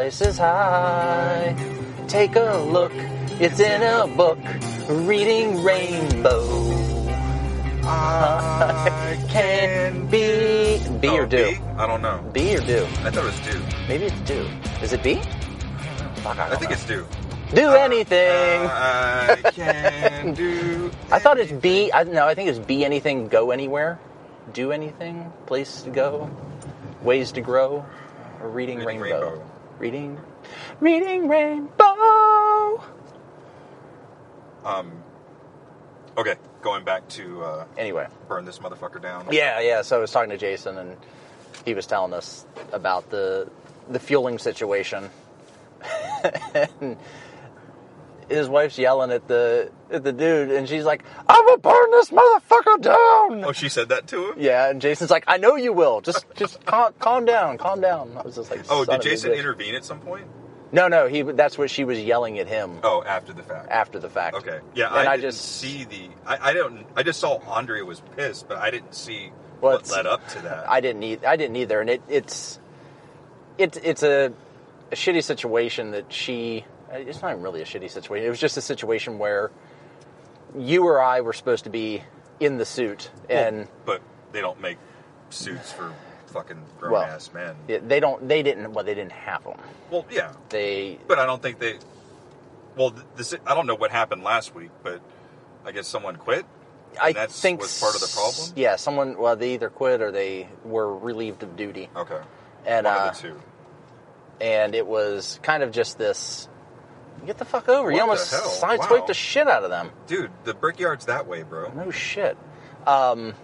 Place is high. Take a look. It's in a book. Reading Rainbow. I Can be. B or do? B? I don't know. B or do? I thought it was do. Maybe it's do. Is it B? Fuck, I think it's do. Do anything. I can do. I thought it's B. No, I think it's be anything, go anywhere. Do anything, place to go, ways to grow, or reading Rainbow. Reading Rainbow. Okay, going back to Anyway, burn this motherfucker down. yeah. So I was talking to Jason, and he was telling us about the fueling situation. And his wife's yelling at the dude, and she's like, "I will burn this motherfucker down." Oh, she said that to him? Yeah, and Jason's like, "I know you will. Just calm down. I was just like, oh, son did of a Jason bitch. intervene at some point? No, that's what she was yelling at him. Oh, after the fact. After the fact. Okay. Yeah, and I didn't see the. I just saw Andrea was pissed, but I didn't see what led up to that. I didn't either, and it's a shitty situation that she. It's not even really a shitty situation. It was just a situation where you or I were supposed to be in the suit, and but they don't make suits for fucking grown ass men. They didn't have them. Well, yeah. But I don't think they. Well, I don't know what happened last week, but I guess someone quit. I think was part of the problem. Yeah, someone. Well, they either quit or they were relieved of duty. Okay. And one of the two. And it was kind of just this. Get the fuck over. What You almost sideswiped the shit out of them. Dude, the Brickyard's that way, bro. No shit. So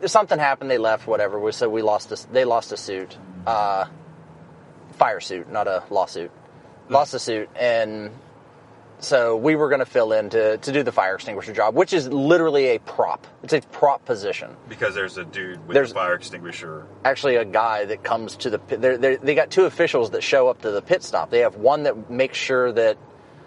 something happened, they left, whatever. So they lost a suit. Fire suit, not a lawsuit. Lost a suit, and so we were going to fill in to do the fire extinguisher job, which is literally a prop. It's a prop position. Because there's a dude with a fire extinguisher. Actually, a guy that comes to the pit. They got two officials that show up to the pit stop. They have one that makes sure that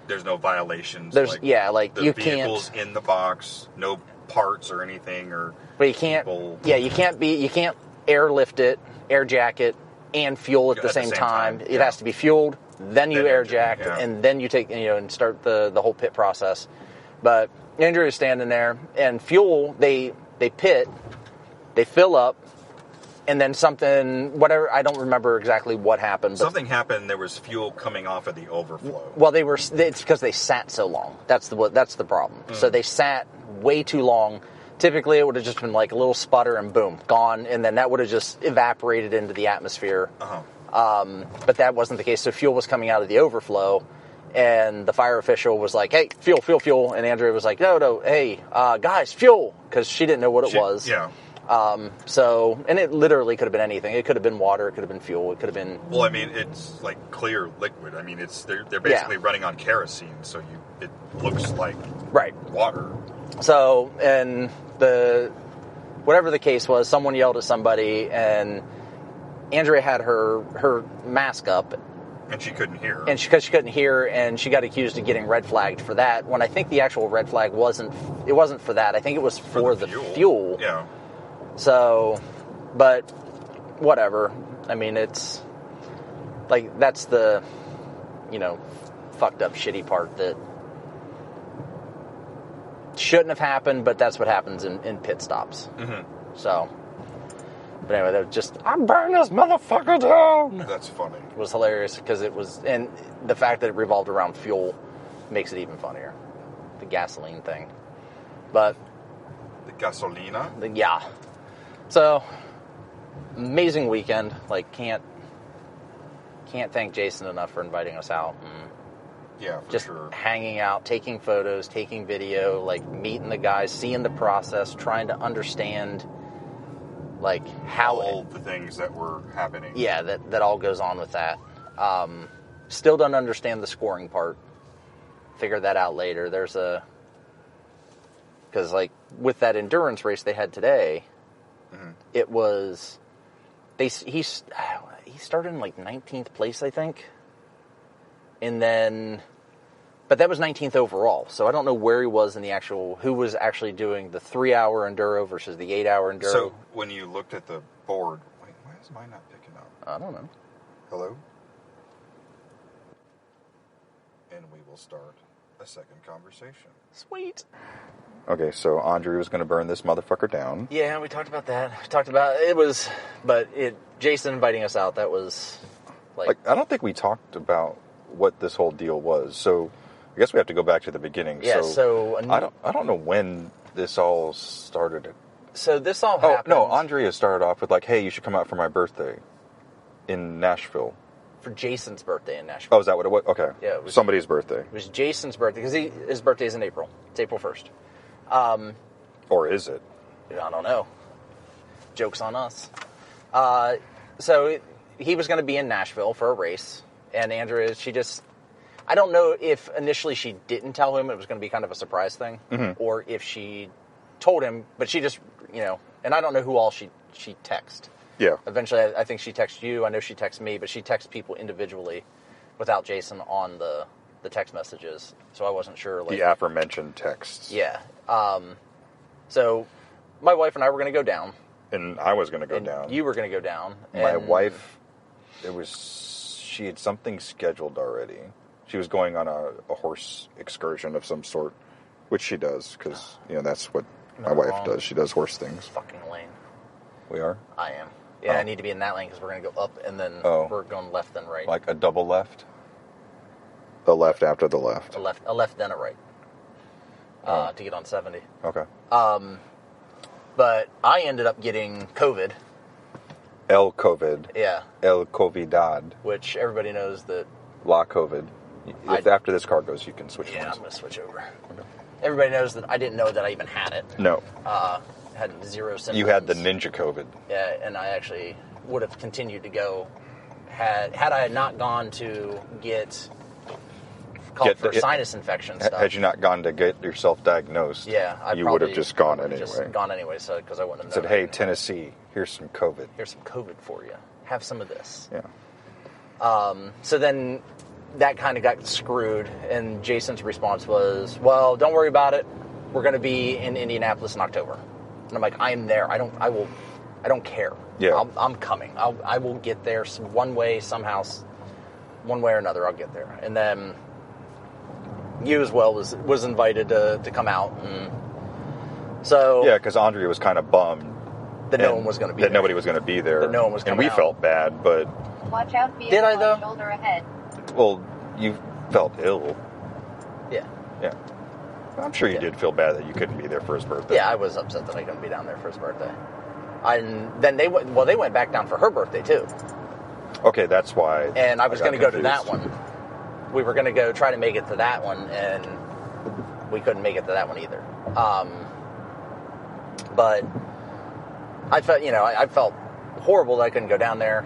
there's no violations. There's the you vehicle's can't in the box, no parts or anything, or but you can't. People. Yeah, you can't airlift it, air jacket, and fuel at the same time. It has to be fueled. Then you air jack, and then you take and start the whole pit process. But Andrew is standing there, and fuel they pit, they fill up, and then something whatever I don't remember exactly what happened. But something happened. There was fuel coming off of the overflow. Well, it's because they sat so long. That's the problem. So they sat way too long. Typically, it would have just been like a little sputter and boom, gone, and then that would have just evaporated into the atmosphere. But that wasn't the case. So fuel was coming out of the overflow, and the fire official was like, "Hey, fuel," and Andrea was like, "No, hey, guys, fuel," because she didn't know what it was. Yeah. And it literally could have been anything. It could have been water. It could have been fuel. It could have been. Well, I mean, it's like clear liquid. I mean, they're basically running on kerosene, so it looks like water. So, and whatever the case was, someone yelled at somebody, and Andrea had her mask up. And she couldn't hear. And because she couldn't hear, and she got accused of getting red flagged for that, when I think the actual red flag wasn't for that. I think it was for the fuel. Yeah. So, but whatever. I mean, it's like, that's the, fucked up shitty part that shouldn't have happened, but that's what happens in pit stops. Mm-hmm. So, but anyway, that was just, I burned this motherfucker down. That's funny. It was hilarious because it was, and the fact that it revolved around fuel makes it even funnier. The gasoline thing. But. The gasolina? Yeah. So, amazing weekend. Like, can't thank Jason enough for inviting us out. Yeah, for just sure. Hanging out, taking photos, taking video, like meeting the guys, seeing the process, trying to understand, like, how all the things that were happening. Yeah, that all goes on with that. Still don't understand the scoring part. Figure that out later. Because like with that endurance race they had today, it was he started in like 19th place, I think. And then, but that was 19th overall. So I don't know where he was in the who was actually doing the 3-hour enduro versus the 8-hour enduro. So when you looked at the board, wait, why is mine not picking up? I don't know. Hello? and we will start a second conversation. Sweet. Okay, so Andre was going to burn this motherfucker down. Yeah, we talked about that. We talked about it was, but Jason inviting us out. That was like I don't think we talked about what this whole deal was. So I guess we have to go back to the beginning. Yeah. So I don't know when this all started. So this all happened. No, Andrea started off with like, "Hey, you should come out for my birthday in Nashville." For Jason's birthday in Nashville. Oh, is that what it was? Okay. Yeah, it was somebody's birthday. It was Jason's birthday because his birthday is in April. It's April 1st. Or is it? I don't know. Joke's on us. So he was going to be in Nashville for a race, and Andrea, I don't know if initially she didn't tell him it was going to be kind of a surprise thing, or if she told him, but she just, and I don't know who all she texted. Yeah. Eventually, I think she texted you. I know she texted me, but she texted people individually without Jason on the text messages, so I wasn't sure. The aforementioned texts. Yeah. So my wife and I were going to go down. And I was going to go down. You were going to go down. My wife, she had something scheduled already. She was going on a horse excursion of some sort, which she does, because, that's what my wife does. She does horse things. Fucking lane. We are? I am. Yeah, I need to be in that lane because we're going to go up and then we're going left then right. Like a double left? The left after the left. A left then a right. To get on 70. Okay. But I ended up getting COVID. El COVID. Yeah. El Covidad. Which everybody knows that. La COVID. If after this car goes, you can switch. Yeah, I'm going to switch over. Okay. Everybody knows that I didn't know that I even had it. No. Had zero symptoms. You had the ninja COVID. Yeah, and I actually would have continued to go had I not gone to get called for sinus infection stuff. Had you not gone to get yourself diagnosed, you would have just gone anyway. Just gone anyway, so because I wouldn't have known. Said, "Hey, Tennessee, here's some COVID. Here's some COVID for you. Have some of this." Yeah. So then that kind of got screwed, and Jason's response was, "Well, don't worry about it. We're going to be in Indianapolis in October." And I'm like, "I am there. I don't care. Yeah. I'm coming. I will get there one way, somehow, one way or another. I'll get there." And then you as well was invited to come out, and so yeah, because Andrea was kind of bummed that no one was going to be there. That nobody was going to be there. That no one was coming out. And we felt bad, but watch out, vehicle did I though? Shoulder ahead. Well, you felt ill. Yeah. Yeah. I'm sure you did feel bad that you couldn't be there for his birthday. Yeah, I was upset that I couldn't be down there for his birthday. And then they went back down for her birthday too. Okay, that's why. And I was going to go to that one. We were going to go try to make it to that one, and we couldn't make it to that one either. But I felt, I felt horrible that I couldn't go down there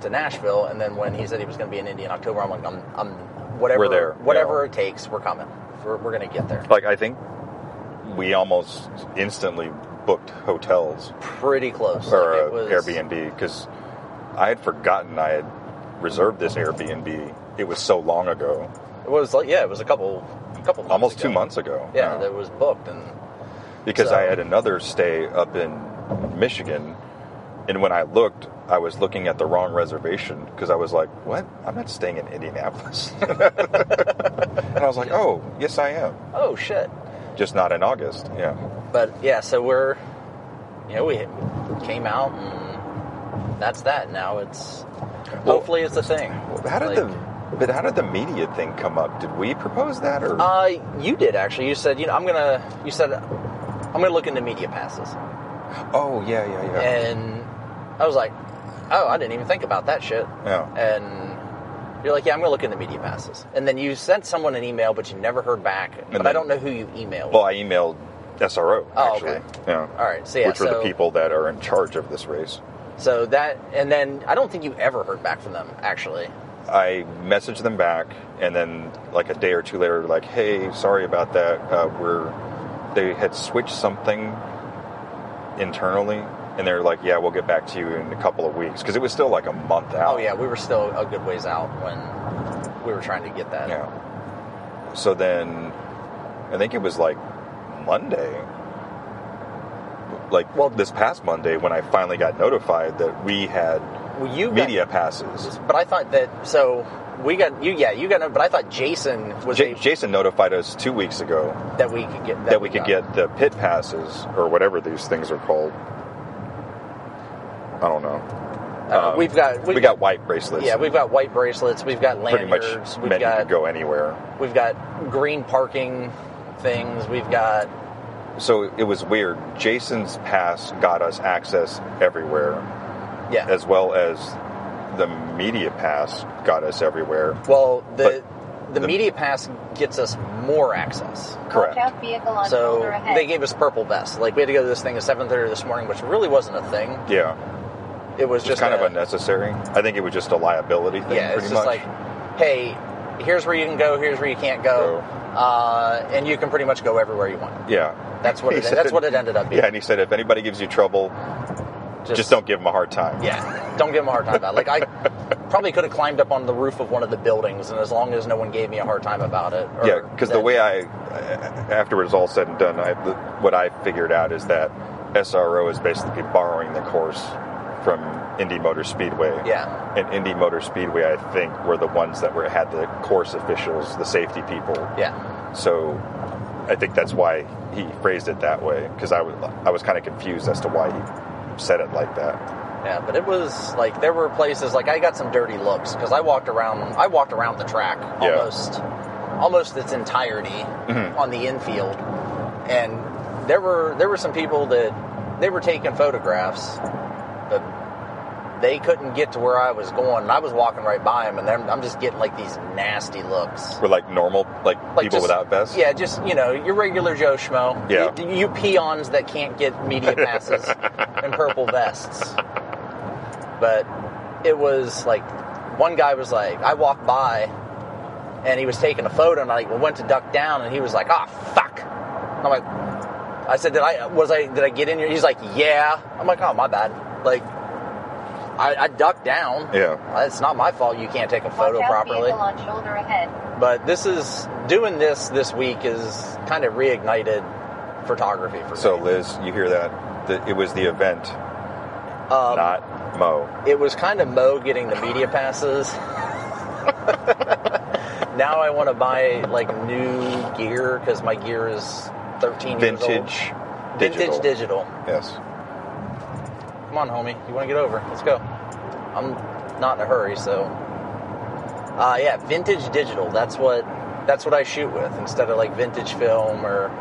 to Nashville. And then when he said he was going to be in Indy in October, I'm like, I'm whatever, we're there. Whatever it takes, we're coming. We're going to get there. Like, I think we almost instantly booked hotels. Pretty close. Or it was Airbnb, because I had forgotten I had reserved this Airbnb. It was so long ago. It was it was a couple months almost ago. 2 months ago. Yeah, that was booked. And because I had another stay up in Michigan, and when I looked, I was looking at the wrong reservation, because I was like, what? I'm not staying in Indianapolis. And I was like, oh, yes I am. Oh, shit. Just not in August, yeah. But, yeah, so we came out, and that's that. Now it's, hopefully it's a thing. How did the media thing come up? Did we propose that, or? You did, actually. You said, I'm gonna look into media passes. Oh, yeah. And I was like, oh, I didn't even think about that shit. Yeah. And you're like, yeah, I'm going to look into media passes. And then you sent someone an email, but you never heard back. But I don't know who you emailed. Well, I emailed SRO, actually. Oh, okay. Yeah. All right. So, yeah, which were the people that are in charge of this race. So that, and then I don't think you ever heard back from them, actually. I messaged them back, and then like a day or two later, like, hey, sorry about that. They had switched something internally, and they're like, yeah, we'll get back to you in a couple of weeks, because it was still like a month out. Oh yeah, we were still a good ways out when we were trying to get that. Yeah. So then I think it was like Monday, this past Monday, when I finally got notified that we had media passes. But I thought that, so we got, you got, but I thought Jason was... Jason notified us 2 weeks ago that we could get... That we could get the pit passes, or whatever these things are called. I don't know. We got white bracelets. Yeah, we've got white bracelets. We've got lanyards. Pretty much meant you could go anywhere. We've got green parking things. We've got... So it was weird. Jason's pass got us access everywhere. Yeah. As well as the media pass got us everywhere. Well, the media pass gets us more access. Correct. Watch out, vehicle on so shoulder ahead. they gave us purple vests. Like, we had to go to this thing at 7:30 this morning, which really wasn't a thing. Yeah. It was just kind of unnecessary. I think it was just a liability thing. Yeah, it's pretty just much. like, hey, here's where you can go, here's where you can't go, and you can pretty much go everywhere you want. Yeah. That's what it ended up being. Yeah, and he said if anybody gives you trouble, just don't give them a hard time. Yeah, don't give them a hard time about it. Like, I probably could have climbed up on the roof of one of the buildings, and as long as no one gave me a hard time about it. Yeah, because the way after it was all said and done, what I figured out is that SRO is basically borrowing the course from Indy Motor Speedway. Yeah. And Indy Motor Speedway, I think, were the ones that had the course officials, the safety people. Yeah. So I think that's why he phrased it that way, because I was kind of confused as to why he said it like that. Yeah, but it was like, there were places, like, I got some dirty looks because I walked around the track almost its entirety on the infield, and there were some people that they were taking photographs, but they couldn't get to where I was going, and I was walking right by them, and I'm just getting like these nasty looks. We're like normal, like people just, without vests? Yeah, just, your regular Joe Schmo. Yeah. You peons that can't get media passes and purple vests. But it was like, one guy was like, I walked by, and he was taking a photo, and I went to duck down, and he was like, fuck. I'm like, I said, did I get in here? He's like, yeah. I'm like, oh, my bad. Like, I ducked down. Yeah. It's not my fault you can't take a photo properly. Vehicle on shoulder ahead. But doing this week is kind of reignited photography for me. So, Liz, you hear that? It was the event, not Mo. It was kind of Mo getting the media passes. Now I want to buy, like, new gear, because my gear is 13 years old. Vintage digital. Yes. Come on, homie. You want to get over? Let's go. I'm not in a hurry, so... yeah, vintage digital. That's what I shoot with, instead of, like, vintage film, or,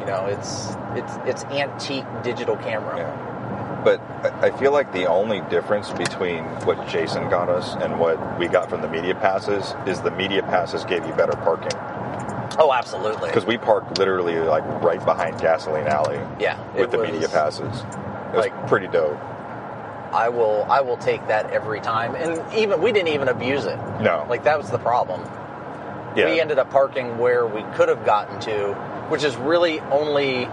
it's antique digital camera. Yeah. But I feel like the only difference between what Jason got us and what we got from the media passes is the media passes gave you better parking. Oh, absolutely. Because we parked literally, like, right behind Gasoline Alley. Yeah. With the media passes. It was pretty dope. I will take that every time. And we didn't even abuse it. No. Like, that was the problem. Yeah. We ended up parking where we could have gotten to, which is really only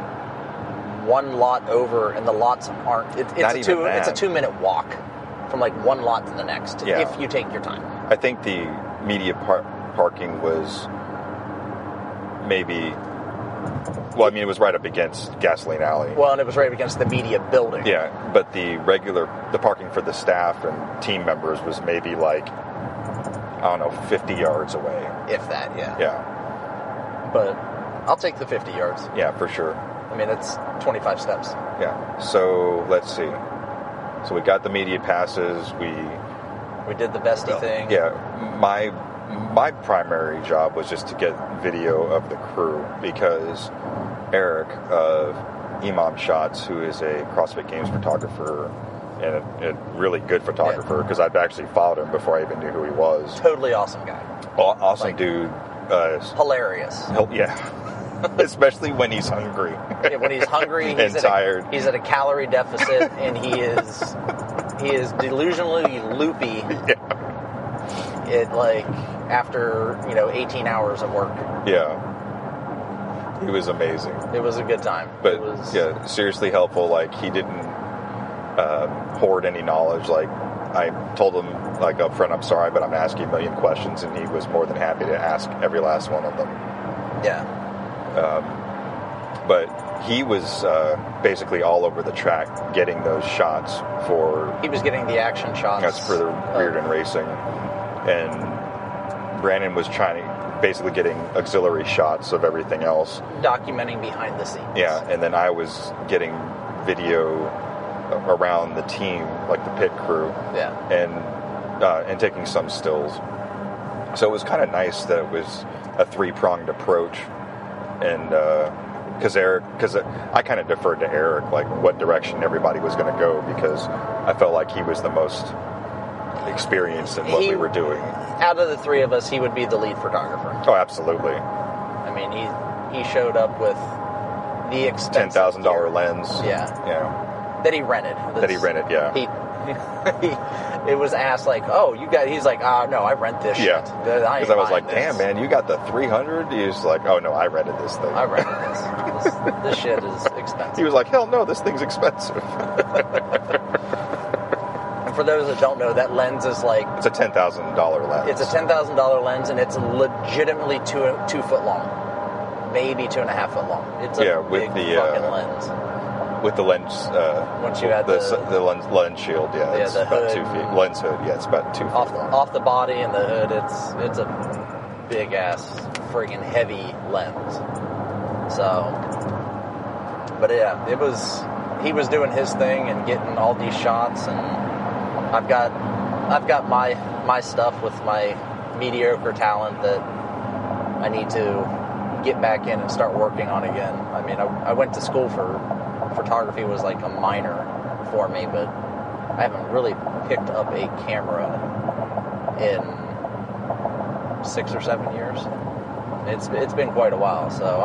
one lot over, and the lots aren't... It's a 2-minute walk from, like, one lot to the next, if you take your time. I think the media parking was maybe... Well, I mean, it was right up against Gasoline Alley. Well, and it was right up against the media building. Yeah, but the parking for the staff and team members was maybe like, I don't know, 50 yards away. If that, yeah. Yeah. But I'll take the 50 yards. Yeah, for sure. I mean, it's 25 steps. Yeah. So, let's see. So we got the media passes. We did the bestie thing. Yeah. My primary job was just to get video of the crew, because Eric of Imam Shots, who is a CrossFit Games photographer and a really good photographer, because I've actually followed him before I even knew who he was. Totally awesome guy. Awesome dude. Hilarious. Yeah. Especially when he's hungry. Yeah, when he's hungry, and tired. He's at a calorie deficit, and he is delusionally loopy. Yeah. After 18 hours of work. Yeah. He was amazing. It was a good time. But seriously helpful. Like, he didn't hoard any knowledge. Like, I told him, like, up front, I'm sorry, but I'm asking a million questions, and he was more than happy to ask every last one of them. Yeah. But he was basically all over the track getting those shots for... He was getting the action shots. That's for the Reardon Racing. And Brandon was basically getting auxiliary shots of everything else. Documenting behind the scenes. Yeah, and then I was getting video around the team, like the pit crew. Yeah. And taking some stills. So it was kind of nice that it was a three-pronged approach. And because I kind of deferred to Eric, like what direction everybody was going to go, because I felt like he was the most experienced in what we were doing. Out of the three of us, he would be the lead photographer. Oh, absolutely. I mean, he showed up with the expensive $10,000 lens. Yeah. That he rented. Yeah. It was asked like, oh, you got. He's like, no, I rent this shit. Because I was like, damn, man, you got the 300. He's like, oh no, I rented this thing. I rented this. This shit is expensive. He was like, hell no, this thing's expensive. And for those that don't know, that lens is like, it's a $10,000 lens. It's a $10,000 lens, and it's legitimately 2 foot long, maybe 2.5 foot long. It's a big fucking lens. With the lens, once you add the lens shield, it's the about hood, 2 feet. Lens hood, it's about 2 feet. Off the body and the hood, it's a big ass friggin' heavy lens. So, but yeah, he was doing his thing and getting all these shots, and I've got my stuff with my mediocre talent that I need to get back in and start working on again. I mean, I went to school for photography, was like a minor for me, but I haven't really picked up a camera in 6 or 7 years. It's been quite a while, so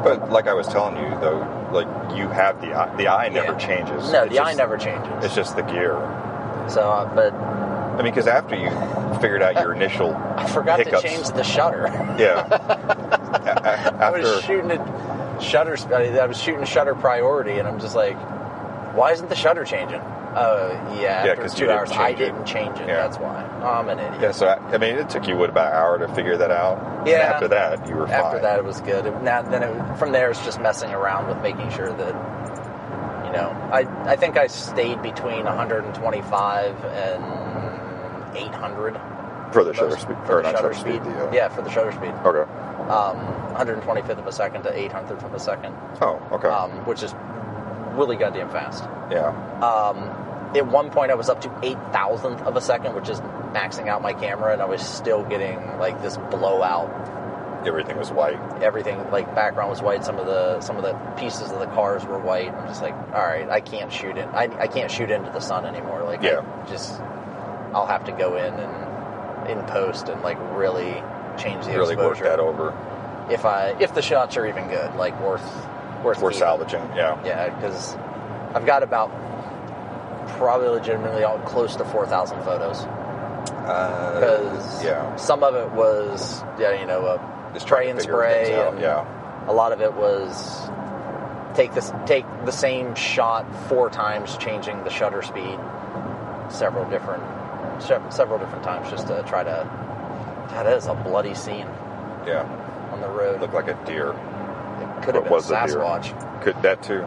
But like I was telling you though, like you have the eye never changes. No, the eye never changes. It's just the gear. So, but I mean, because after you figured out your initial I forgot hiccups, to change the shutter. Yeah. I was shooting shutter priority, and I'm just like, why isn't the shutter changing? After 2 hours, I didn't change it. Yeah. That's why. I'm an idiot. Yeah, so I mean, it took you about an hour to figure that out. Yeah. And after that, you were fine. After that, it was good. From there, it's just messing around with making sure that, I think I stayed between 125 and 800 for the shutter speed. For the shutter speed. Yeah, for the shutter speed. Okay. 125th of a second to 800th of a second. Oh, okay. Which is really goddamn fast. Yeah. At one point, I was up to 8,000th of a second, which is maxing out my camera, and I was still getting like this blowout. Everything was white. Everything, like background was white. Some of the pieces of the cars were white. I'm just like, all right, I can't shoot it. I can't shoot into the sun anymore. Like, I'll have to go in post and like really change the exposure. Really work that over. If the shots are even good, like worth salvaging. Yeah. Yeah, because I've got about probably legitimately close to 4,000 photos. Because some of it was spray and spray, and a lot of it was take the same shot 4 times, changing the shutter speed several different times, just to try to. God, that is a bloody scene. Yeah. On the road. Looked like a deer. It could have been a Sasquatch. Could that too.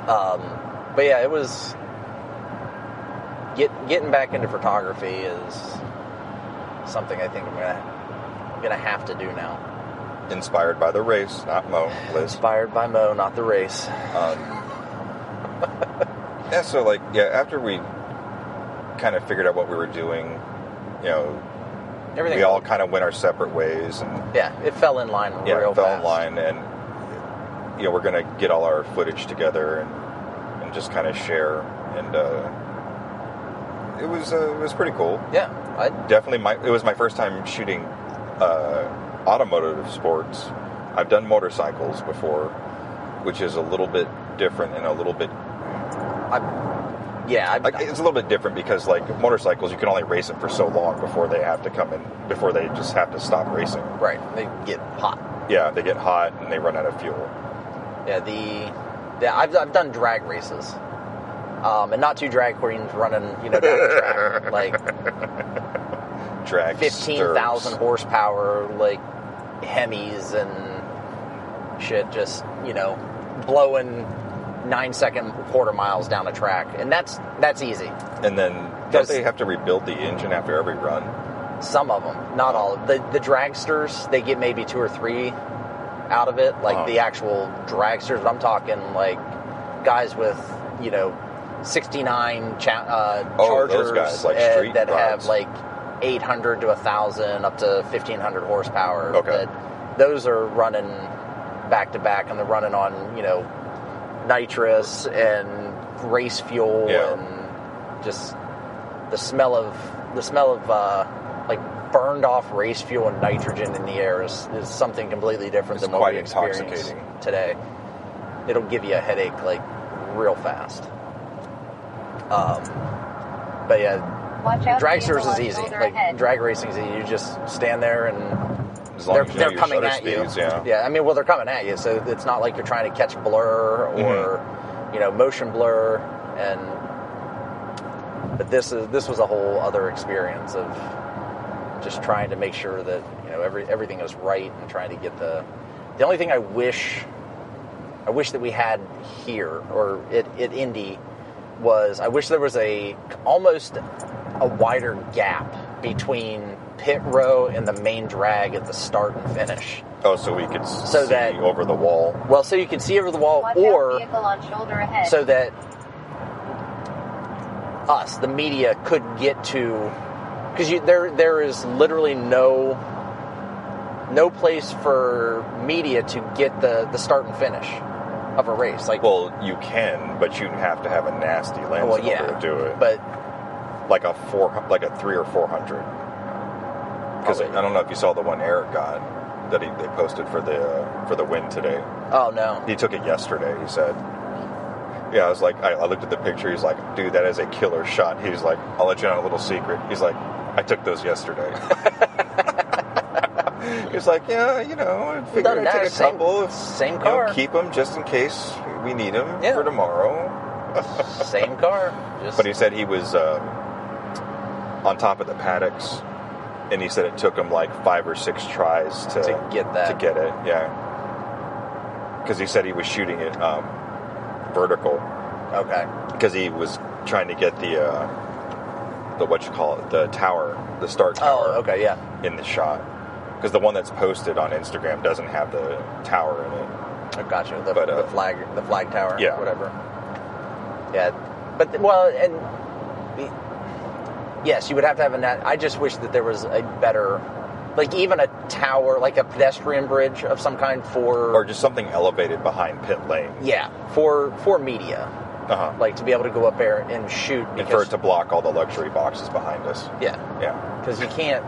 But yeah, it was getting back into photography is something I think I'm gonna have to do now. Inspired by the race, not Mo. Liz. Inspired by Mo, not the race. So after we kind of figured out what we were doing, everything. We all kind of went our separate ways, and it fell in line real fast. It fell in line, and we're going to get all our footage together and just kind of share, and it was pretty cool. Yeah, it was my first time shooting automotive sports. I've done motorcycles before, which is a little bit different and a little bit. It's a little bit different because, like, motorcycles, you can only race them for so long before they have to before they just have to stop racing. Right. They get hot. Yeah, they get hot and they run out of fuel. Yeah, I've done drag races. And not 2 drag queens running, down the track. Like, drag 15,000 horsepower, like, Hemis and shit just, blowing 9-second quarter miles down a track. And that's easy. And then don't they have to rebuild the engine after every run? Some of them, not all. The dragsters, they get maybe 2 or 3 out of it, like the actual dragsters. I'm talking like guys with, 69 Chargers those guys, like street that rides. have like 800 to 1,000 up to 1,500 horsepower. Okay. Those are running back to back, and they're running on, nitrous and race fuel and just the smell of like burned off race fuel and nitrogen in the air is something completely different than what we experience today. It'll give you a headache like real fast. But yeah, dragsters is easy. Like drag racing is easy. You just stand there and they're coming at speeds, you. Yeah, I mean, well, they're coming at you, so it's not like you're trying to catch blur or motion blur. But this was a whole other experience of just trying to make sure that everything is right and trying to get the only thing I wish that we had here or at Indy was I wish there was almost a wider gap between pit row and the main drag at the start and finish. Oh, so we could see over the wall. Well, so you could see over the wall, or so that us, the media, could get to, because there is literally no place for media to get the start and finish of a race. Like, well, you can, but you have to have a nasty lens in order to do it. But like a 3 or 400. Because I don't know if you saw the one Eric got that they posted for the win today. Oh no, he took it yesterday. He said, "Yeah." I was like, I looked at the picture. He's like, "Dude, that is a killer shot." He's like, "I'll let you know a little secret." He's like, "I took those yesterday." He's like, "Yeah, I figured I'd take a couple. Same car. Keep them just in case we need them for tomorrow." Same car. But he said he was on top of the paddocks, and he said it took him like 5 or 6 tries to get that. To get it, yeah. Because he said he was shooting it vertical. Okay. Because he was trying to get the tower, the start tower. Oh, okay, yeah. In the shot. Because the one that's posted on Instagram doesn't have the tower in it. I gotcha. The flag tower, yeah, or whatever. Yeah, but yes, you would have to have I just wish that there was a better, like even a tower, like a pedestrian bridge of some kind or just something elevated behind pit lane. Yeah, for media. Like to be able to go up there and shoot. And for it to block all the luxury boxes behind us. Yeah. Yeah. Because you can't,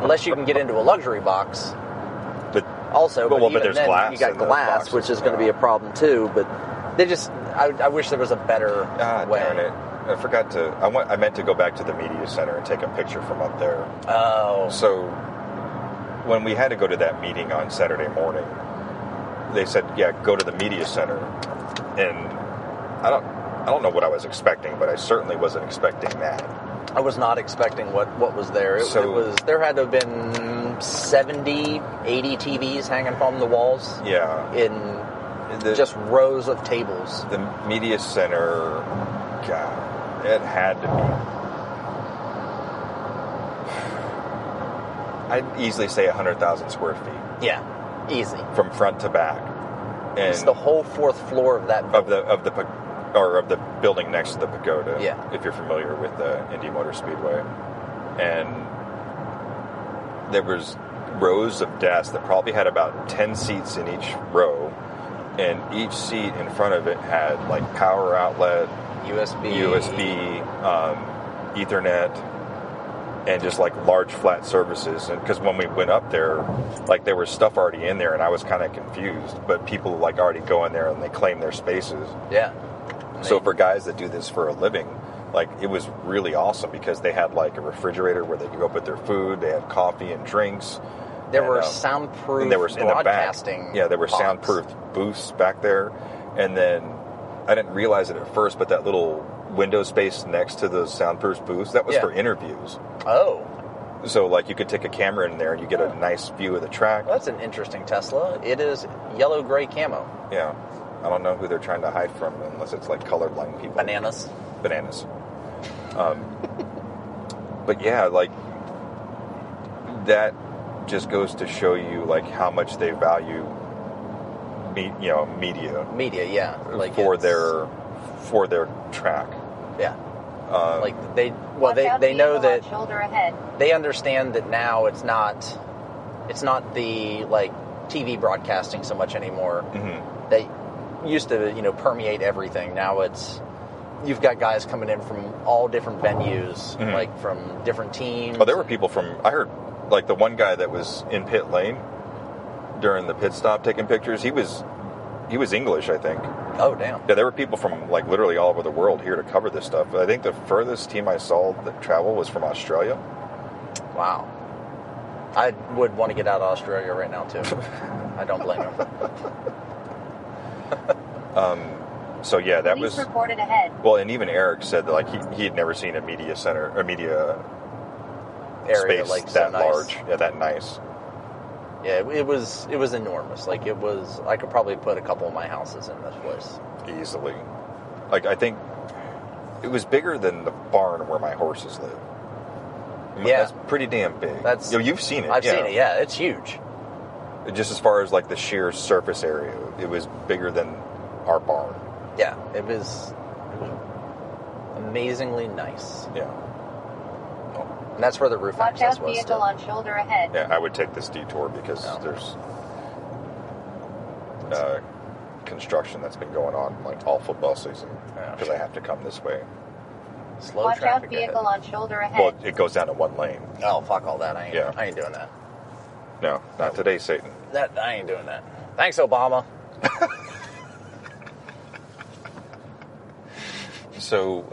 unless you can get into a luxury box. But there's glass. You got glass, which is going to be a problem too. But they just, I wish there was a better way. Darn it. I forgot to. I meant to go back to the media center and take a picture from up there. Oh. So when we had to go to that meeting on Saturday morning, they said, "Yeah, go to the media center." And I don't know what I was expecting, but I certainly wasn't expecting that. I was not expecting what was there. There had to have been 70, 80 TVs hanging from the walls. Yeah. In just rows of tables. The media center, God, it had to be, I'd easily say 100,000 square feet. Yeah, easy. From front to back. And it's the whole 4th floor of that building. of the building next to the pagoda. Yeah. If you're familiar with the Indy Motor Speedway. And there was rows of desks that probably had about 10 seats in each row, and each seat in front of it had like power outlet, USB, Ethernet, and just like large flat surfaces. And because when we went up there, like there was stuff already in there, and I was kind of confused. But people like already go in there and they claim their spaces. Yeah. So for guys that do this for a living, like it was really awesome because they had like a refrigerator where they could go put their food. They had coffee and drinks. There were soundproof and there was broadcasting. In the back, yeah, there were soundproof booths back there. And then I didn't realize it at first, but that little window space next to those soundproof booths, that was for interviews. Oh. So, like, you could take a camera in there and you get a nice view of the track. Well, that's an interesting Tesla. It is yellow-gray camo. Yeah. I don't know who they're trying to hide from unless it's, like, colorblind people. Bananas. But, yeah, like, that just goes to show you, like, how much they value, media. Media, yeah. Like for their track. Yeah. Like they know that shoulder ahead. They understand that now it's not the like TV broadcasting so much anymore. Mm-hmm. They used to permeate everything. Now you've got guys coming in from all different venues, mm-hmm. like from different teams. Oh, there were people I heard like the one guy that was in pit lane during the pit stop taking pictures. He was English, I think. Oh, damn. Yeah, there were people from, like, literally all over the world here to cover this stuff. I think the furthest team I saw that travel was from Australia. Wow. I would want to get out of Australia right now, too. I don't blame him. So, yeah, that Police was... reported ahead. Well, and even Eric said that, like, he had never seen a media center, or media area space like that so nice. large. Yeah, that nice. Yeah, it was enormous. Like, I could probably put a couple of my houses in this place. Easily. Like, I think it was bigger than the barn where my horses live. Yeah. That's pretty damn big. You've seen it. I've seen it, yeah. It's huge. Just as far as, like, the sheer surface area, it was bigger than our barn. Yeah, it was amazingly nice. Yeah. And that's where the roof Watch access out, was. vehicle on shoulder ahead. Yeah, I would take this detour because there's construction that's been going on like all football season because I have to come this way. Slow Watch traffic out, vehicle ahead. on shoulder ahead. Well, it goes down to one lane. Oh, fuck all that. I ain't doing that. No, not today, Satan. I ain't doing that. Thanks, Obama. So,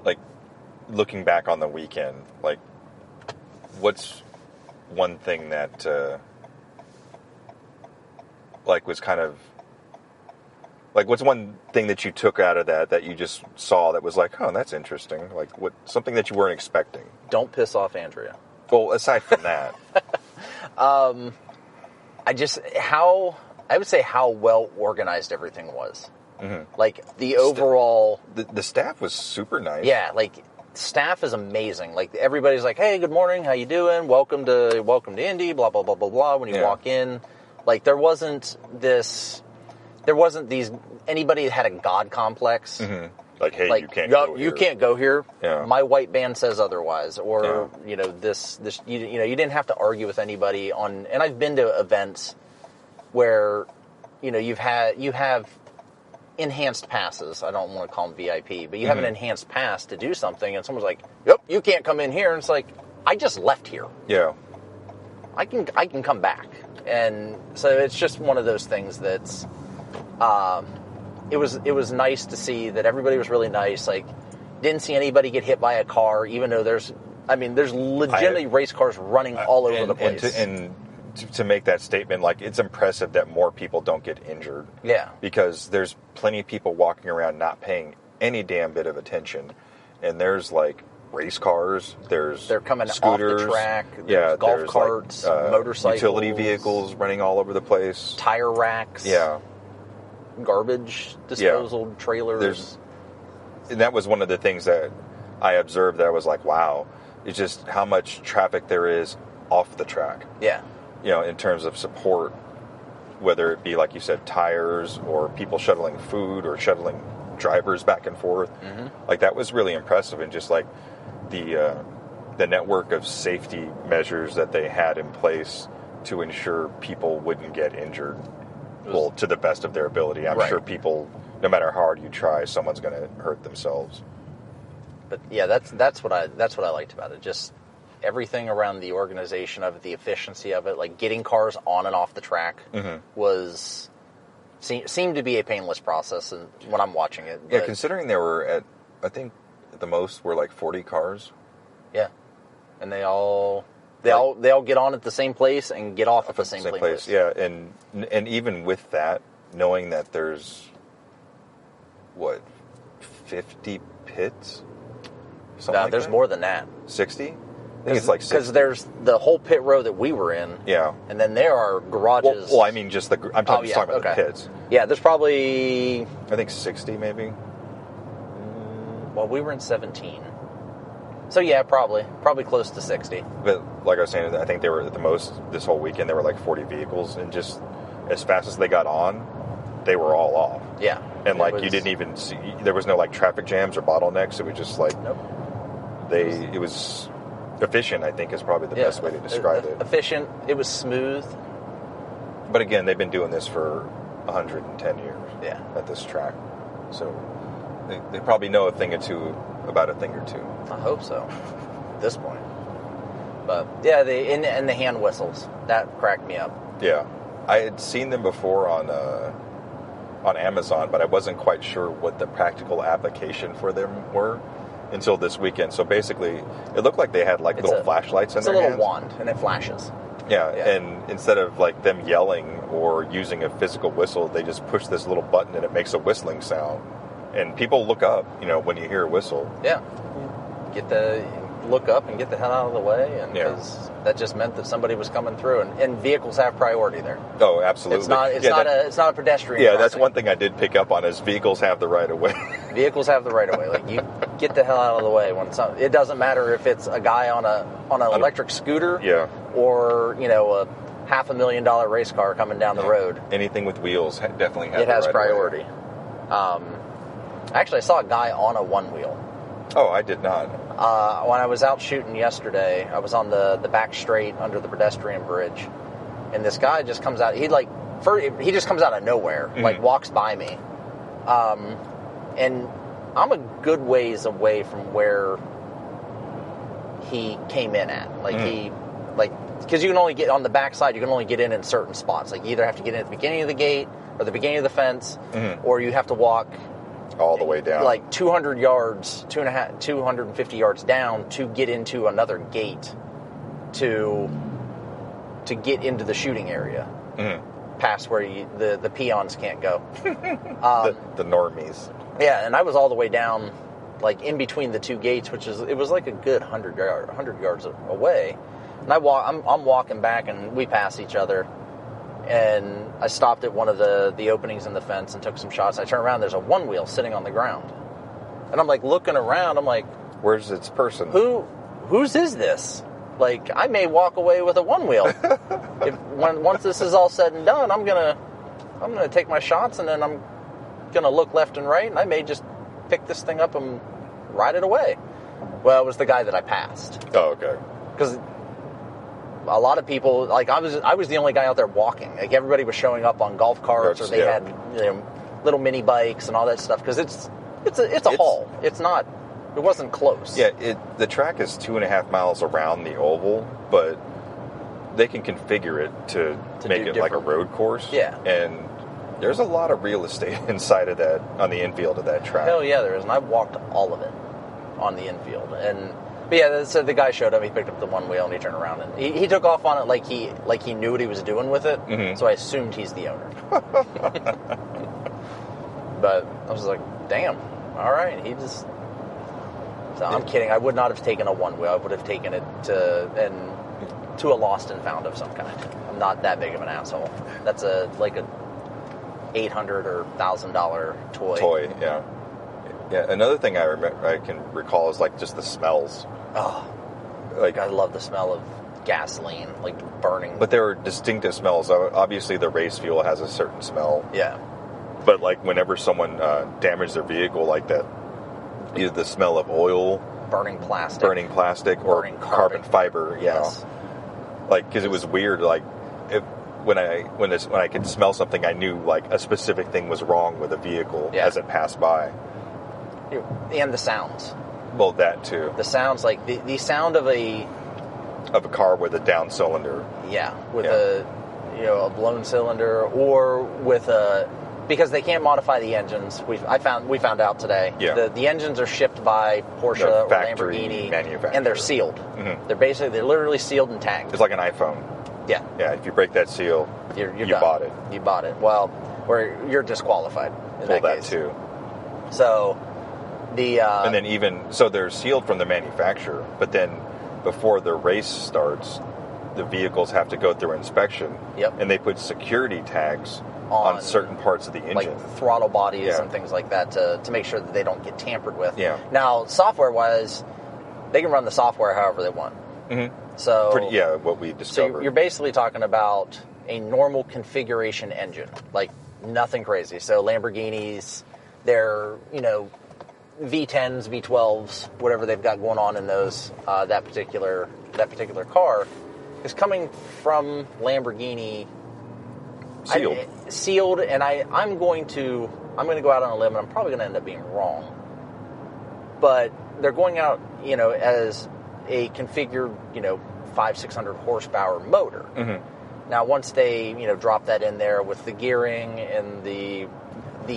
like, looking back on the weekend, like, what's one thing that, like, was kind of, like, what's one thing that you took out of that you just saw that was like, oh, that's interesting? Like, something that you weren't expecting? Don't piss off Andrea. Well, aside from that. I would say how well organized everything was. Mm-hmm. Like, the overall... The staff was super nice. Yeah, like, staff is amazing. Like, everybody's like, hey, good morning, how you doing? Welcome to Indy, blah, blah, blah, blah, blah. When you walk in, like, there wasn't these... Anybody that had a god complex. Mm-hmm. Like, hey, like, you can't go here. You can't go here. Yeah. My white band says otherwise. Or, you didn't have to argue with anybody on... And I've been to events where, you have enhanced passes. I don't want to call them VIP, but you have an enhanced pass to do something, and someone's like, "Yep, you can't come in here." And it's like, I just left here. Yeah, I can come back, and so it's just one of those things that's. It was nice to see that everybody was really nice. Like, didn't see anybody get hit by a car, even though there's legitimately race cars running all over the place. To make that statement, like, it's impressive that more people don't get injured. Yeah. Because there's plenty of people walking around not paying any damn bit of attention. And there's, like, race cars, they're coming scooters, off the track, golf carts, like, motorcycles. Utility vehicles running all over the place. Tire racks. Yeah. Garbage disposal trailers. And that was one of the things that I observed that I was like, wow, it's just how much traffic there is off the track. Yeah. In terms of support, whether it be, like you said, tires or people shuttling food or shuttling drivers back and forth. Mm-hmm. Like, that was really impressive. And just, like, the network of safety measures that they had in place to ensure people wouldn't get injured, well, to the best of their ability. I'm sure people, no matter how hard you try, someone's going to hurt themselves. But, yeah, that's what I liked about it. Just... everything around the organization of it, the efficiency of it, like getting cars on and off the track seemed to be a painless process and when I'm watching it. Yeah, considering there were I think at the most were like 40 cars. Yeah. And they all get on at the same place and get off at the same place. Yeah, and even with that, knowing that there's 50 pits? There's more than that. 60? I think it's like 60. Because there's the whole pit row that we were in. Yeah. And then there are garages. Well, I mean, I'm talking about the pits. Yeah, there's probably... I think 60 maybe. Well, we were in 17. So yeah, probably close to 60. But like I was saying, I think they were at the most this whole weekend. There were like 40 vehicles, and just as fast as they got on, they were all off. Yeah, and you didn't even see. There was no like traffic jams or bottlenecks. It was just like it was efficient. I think is probably the best way to describe it. Efficient. It was smooth. But again, they've been doing this for 110 years. Yeah, at this track, so they probably know a thing or two about a thing or two. I hope so. At this point. But yeah, and the hand whistles, that cracked me up. Yeah, I had seen them before on Amazon, but I wasn't quite sure what the practical application for them were until this weekend. So basically, it looked like they had like little flashlights in their hands. It's a little wand, and it flashes. Yeah, and instead of like them yelling or using a physical whistle, they just push this little button and it makes a whistling sound. And people look up, when you hear a whistle. Yeah. Look up and get the hell out of the way, and because that just meant that somebody was coming through, and vehicles have priority there. Oh, absolutely. It's not a pedestrian. Yeah, crossing. That's one thing I did pick up on is vehicles have the right of way. Vehicles have the right of way. Like you get the hell out of the way when it doesn't matter if it's a guy on an electric scooter, or a $500,000 race car coming down the road. Anything with wheels definitely has. It has priority. Actually, I saw a guy on a one wheel. Oh, I did not. When I was out shooting yesterday, I was on the back straight under the pedestrian bridge, and this guy just comes out. He just comes out of nowhere, walks by me, and I'm a good ways away from where he came in at. Because you can only get on the backside, you can only get in certain spots. Like you either have to get in at the beginning of the gate or the beginning of the fence, or you have to walk all the way down, like 200 yards, 250 yards down to get into another gate to get into the shooting area, past where the peons can't go. The normies. Yeah, and I was all the way down, like in between the two gates, it was like a good 100 yards away. And I'm walking back, and we pass each other. And I stopped at one of the openings in the fence and took some shots. I turn around, there's a one wheel sitting on the ground. And I'm like looking around, I'm like, where's its person? Whose is this? Like, I may walk away with a one wheel. Once this is all said and done, I'm gonna take my shots, and then I'm gonna look left and right, and I may just pick this thing up and ride it away. Well, it was the guy that I passed. Oh, okay. Because a lot of people, like I was the only guy out there walking. Like everybody was showing up on golf carts, or they had little mini bikes and all that stuff. Because it's a haul. It wasn't close. Yeah, the track is 2.5 miles around the oval, but they can configure it to make it like a road course. Yeah, and there's a lot of real estate inside of that, on the infield of that track. Hell yeah, there is, and I've walked all of it on the infield. But yeah, so the guy showed up, he picked up the one wheel, and he turned around, and he took off on it like he knew what he was doing with it, so I assumed he's the owner. But I was like, damn, all right, So I'm kidding, I would not have taken a one wheel, I would have taken it to a lost and found of some kind. I'm not that big of an asshole. That's like a $800 or $1,000 toy. Yeah. Yeah, another thing I can recall is like just the smells. Oh, like I love the smell of gasoline, like burning. But there are distinctive smells. Obviously, the race fuel has a certain smell. Yeah. But like whenever someone damaged their vehicle like that, either the smell of oil, burning plastic, or burning carbon fiber. Yes. Like because it was weird. Like when I could smell something, I knew like a specific thing was wrong with a vehicle as it passed by. And the sounds. Well, that too. The sounds, like the sound of a car with a down cylinder. Yeah, with a blown cylinder, or with because they can't modify the engines. We found out today. Yeah. The engines are shipped by Porsche or Lamborghini, and they're sealed. Mm-hmm. They're literally sealed and tagged. It's like an iPhone. Yeah. Yeah. If you break that seal, you bought it. You bought it. Well, you're disqualified. Well, that too. So. And then so they're sealed from the manufacturer, but then before the race starts, the vehicles have to go through inspection. Yep. And they put security tags on certain parts of the engine. Like throttle bodies and things like that to make sure that they don't get tampered with. Yeah. Now, software-wise, they can run the software however they want. Mm-hmm. So, what we discovered. So you're basically talking about a normal configuration engine, like nothing crazy. So Lamborghinis, they're, V10s, V12s, whatever they've got going on in those, that particular car is coming from Lamborghini sealed. And I'm going to go out on a limb, and I'm probably going to end up being wrong. But they're going out, as a configured, 500-600 horsepower motor. Mm-hmm. Now, once they, drop that in there with the gearing and the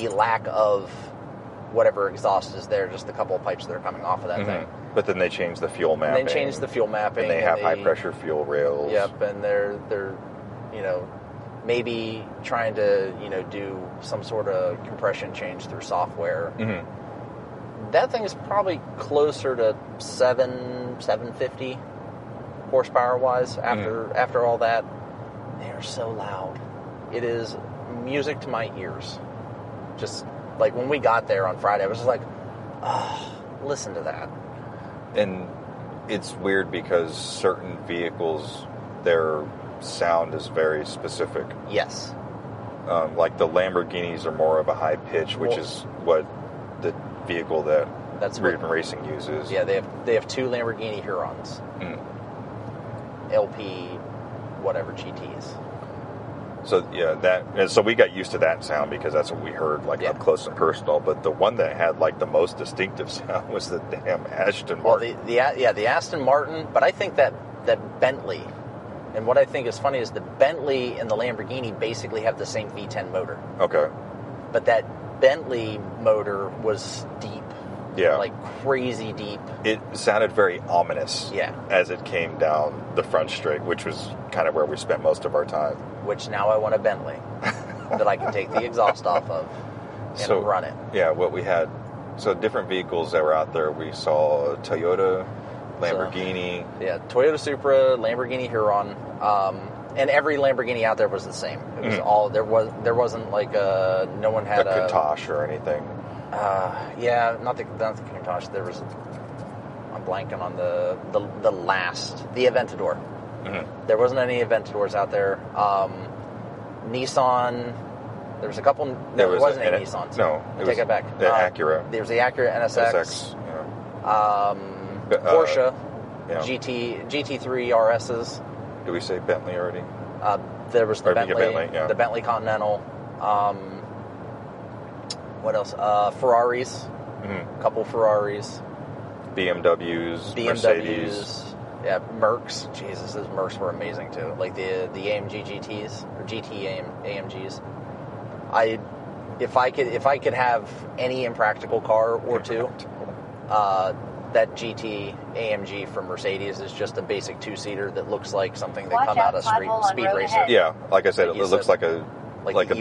lack of whatever exhaust is there, just a couple of pipes that are coming off of that thing. But then they change the fuel mapping. And they change the fuel mapping. And they have high pressure fuel rails. Yep, and they're maybe trying to, do some sort of compression change through software. Mm-hmm. That thing is probably closer to 750 horsepower wise after all that. They are so loud. It is music to my ears. Just like when we got there on Friday, I was just like, oh, listen to that. And it's weird because certain vehicles, their sound is very specific. Yes. Like the Lamborghinis are more of a high pitch, which is what the vehicle that's Reardon Racing uses. Yeah, they have two Lamborghini Hurons. LP whatever GTs. So so we got used to that sound because that's what we heard up close and personal. But the one that had the most distinctive sound was the damn Aston Martin. Well, the Aston Martin, but I think that Bentley, and what I think is funny is the Bentley and the Lamborghini basically have the same V10 motor. Okay. But that Bentley motor was deep. Yeah. Like crazy deep. It sounded very ominous. Yeah. As it came down the front straight, which was kind of where we spent most of our time. Which now I want a Bentley that I can take the exhaust off of and run it. Yeah, what we had. So different vehicles that were out there. We saw Toyota, Lamborghini. Toyota Supra, Lamborghini Huron. And every Lamborghini out there was the same. It was all there wasn't no one had a Countach or anything. Not the Countach. There was. I'm blanking on the last, the Aventador. Mm-hmm. There wasn't any Aventadors out there. Nissan. There was a couple. No, there wasn't any Nissans. No, take it back. The Acura. There was the Acura NSX. Porsche. GT3 RSs. Did we say Bentley already? There was the Bentley. Yeah. The Bentley Continental. What else? Ferraris. Mm-hmm. A couple Ferraris. BMWs. Mercedes. Yeah, Mercs. Jesus, those Mercs were amazing too. Like the AMG GTs or GT AMGs. If I could have any impractical car or two, that GT AMG from Mercedes is just a basic two-seater that looks like something that come out of Speed Racer. Yeah, like I said, it looks like a